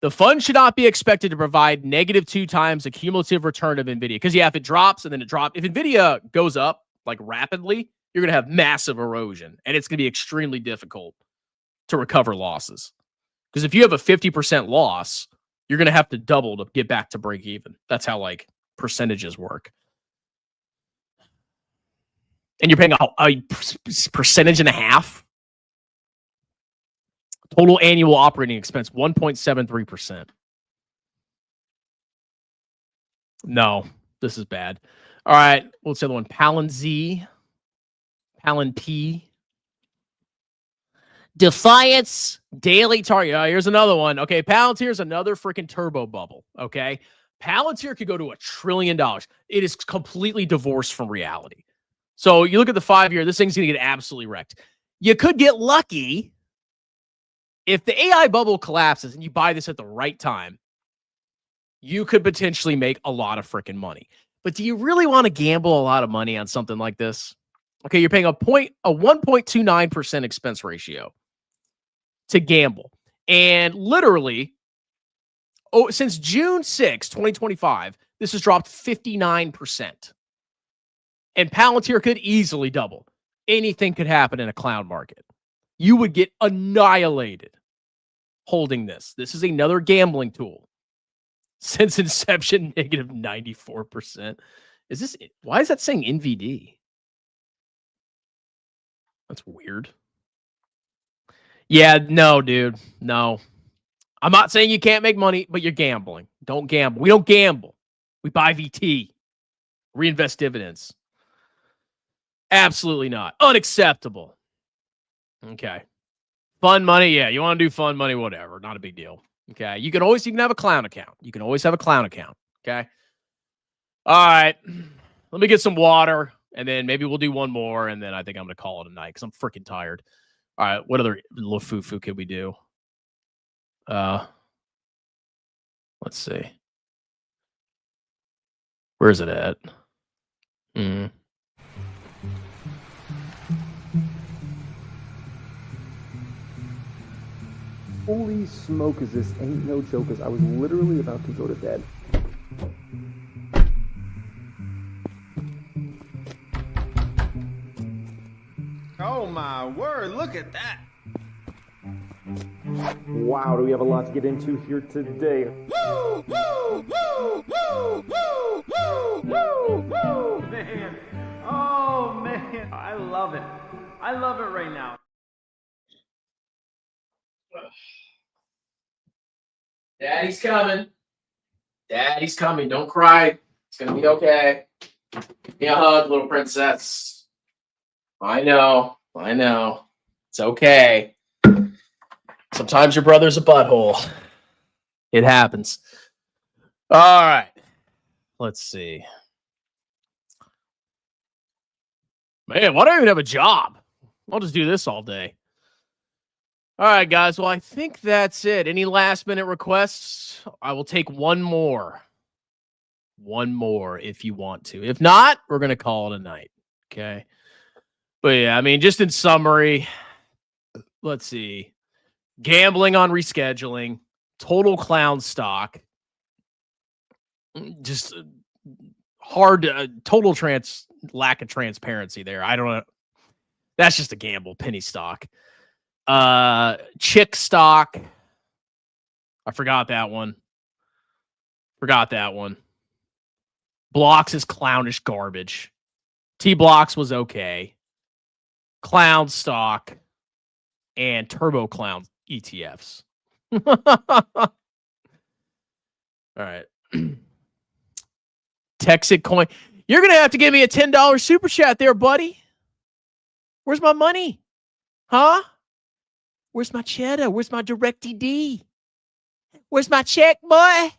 The fund should not be expected to provide -2 times the cumulative return of NVIDIA. Because, yeah, if it drops and then it drops, if NVIDIA goes up, like, rapidly, you're going to have massive erosion. And it's going to be extremely difficult to recover losses. Because if you have a 50% loss, you're going to have to double to get back to break even. That's how, like, percentages work. And you're paying a percentage and a half. Total annual operating expense, 1.73%. No, this is bad. All right, what's the other one? Palantir. Defiance daily target. Here's another one. Okay, Palantir's another freaking turbo bubble. Okay, Palantir could go to $1 trillion. It is completely divorced from reality. So you look at the 5-year, this thing's going to get absolutely wrecked. You could get lucky if the AI bubble collapses and you buy this at the right time. You could potentially make a lot of freaking money. But do you really want to gamble a lot of money on something like this? Okay, you're paying a 1.29% expense ratio to gamble. And literally, since June 6, 2025, this has dropped 59%. And Palantir could easily double. Anything could happen in a clown market. You would get annihilated holding this. This is another gambling tool. Since inception, -94%. Why is that saying NVD? That's weird. Yeah, no, dude. No. I'm not saying you can't make money, but you're gambling. Don't gamble. We don't gamble. We buy VT. Reinvest dividends. Absolutely not. Unacceptable. Okay. Fun money. Yeah, you want to do fun money, whatever. Not a big deal. Okay. You can have a clown account. You can always have a clown account. Okay. All right. Let me get some water and then maybe we'll do one more. And then I think I'm going to call it a night because I'm freaking tired. All right. What other LaFufu could we do? Let's see. Where's it at? Holy smoke, is this ain't no joke, as I was literally about to go to bed. Oh my word, look at that. Wow, do we have a lot to get into here today? Man, oh man, I love it. I love it right now. Daddy's coming. Daddy's coming. Don't cry. It's going to be okay. Give me a hug, little princess. I know. I know. It's okay. Sometimes your brother's a butthole. It happens. All right. Let's see. Man, why do I even have a job? I'll just do this all day. All right, guys. Well, I think that's it. Any last-minute requests? I will take one more. One more if you want to. If not, we're going to call it a night. Okay? But yeah, I mean, just in summary, let's see. Gambling on rescheduling, total clown stock, just hard, total lack of transparency there. I don't know. That's just a gamble. Penny stock. Chick stock. I forgot that one. Blocks is clownish garbage. T-Blocks was okay. Clown stock and Turbo Clown ETFs. All right. Texit coin. You're going to have to give me a $10 super chat there, buddy. Where's my money? Huh? Where's my cheddar? Where's my DirectD? Where's my check, boy?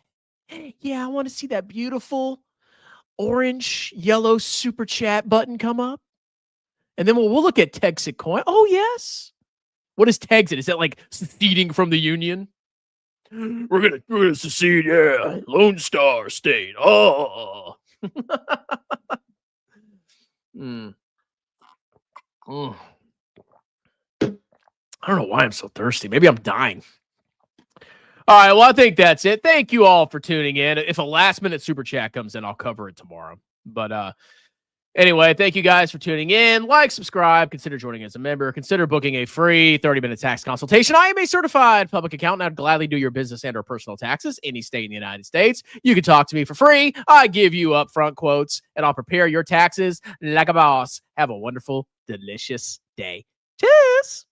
Yeah, I want to see that beautiful orange, yellow super chat button come up. And then we'll look at Texit coin. Oh, yes. What is Texit? Is that like seceding from the Union? We're gonna secede, yeah. Lone Star State. Oh. I don't know why I'm so thirsty. Maybe I'm dying. All right, well, I think that's it. Thank you all for tuning in. If a last-minute super chat comes in, I'll cover it tomorrow. But anyway, thank you guys for tuning in. Like, subscribe, consider joining as a member, consider booking a free 30-minute tax consultation. I am a certified public accountant. I'd gladly do your business and or personal taxes any state in the United States. You can talk to me for free. I give you upfront quotes, and I'll prepare your taxes like a boss. Have a wonderful, delicious day. Cheers!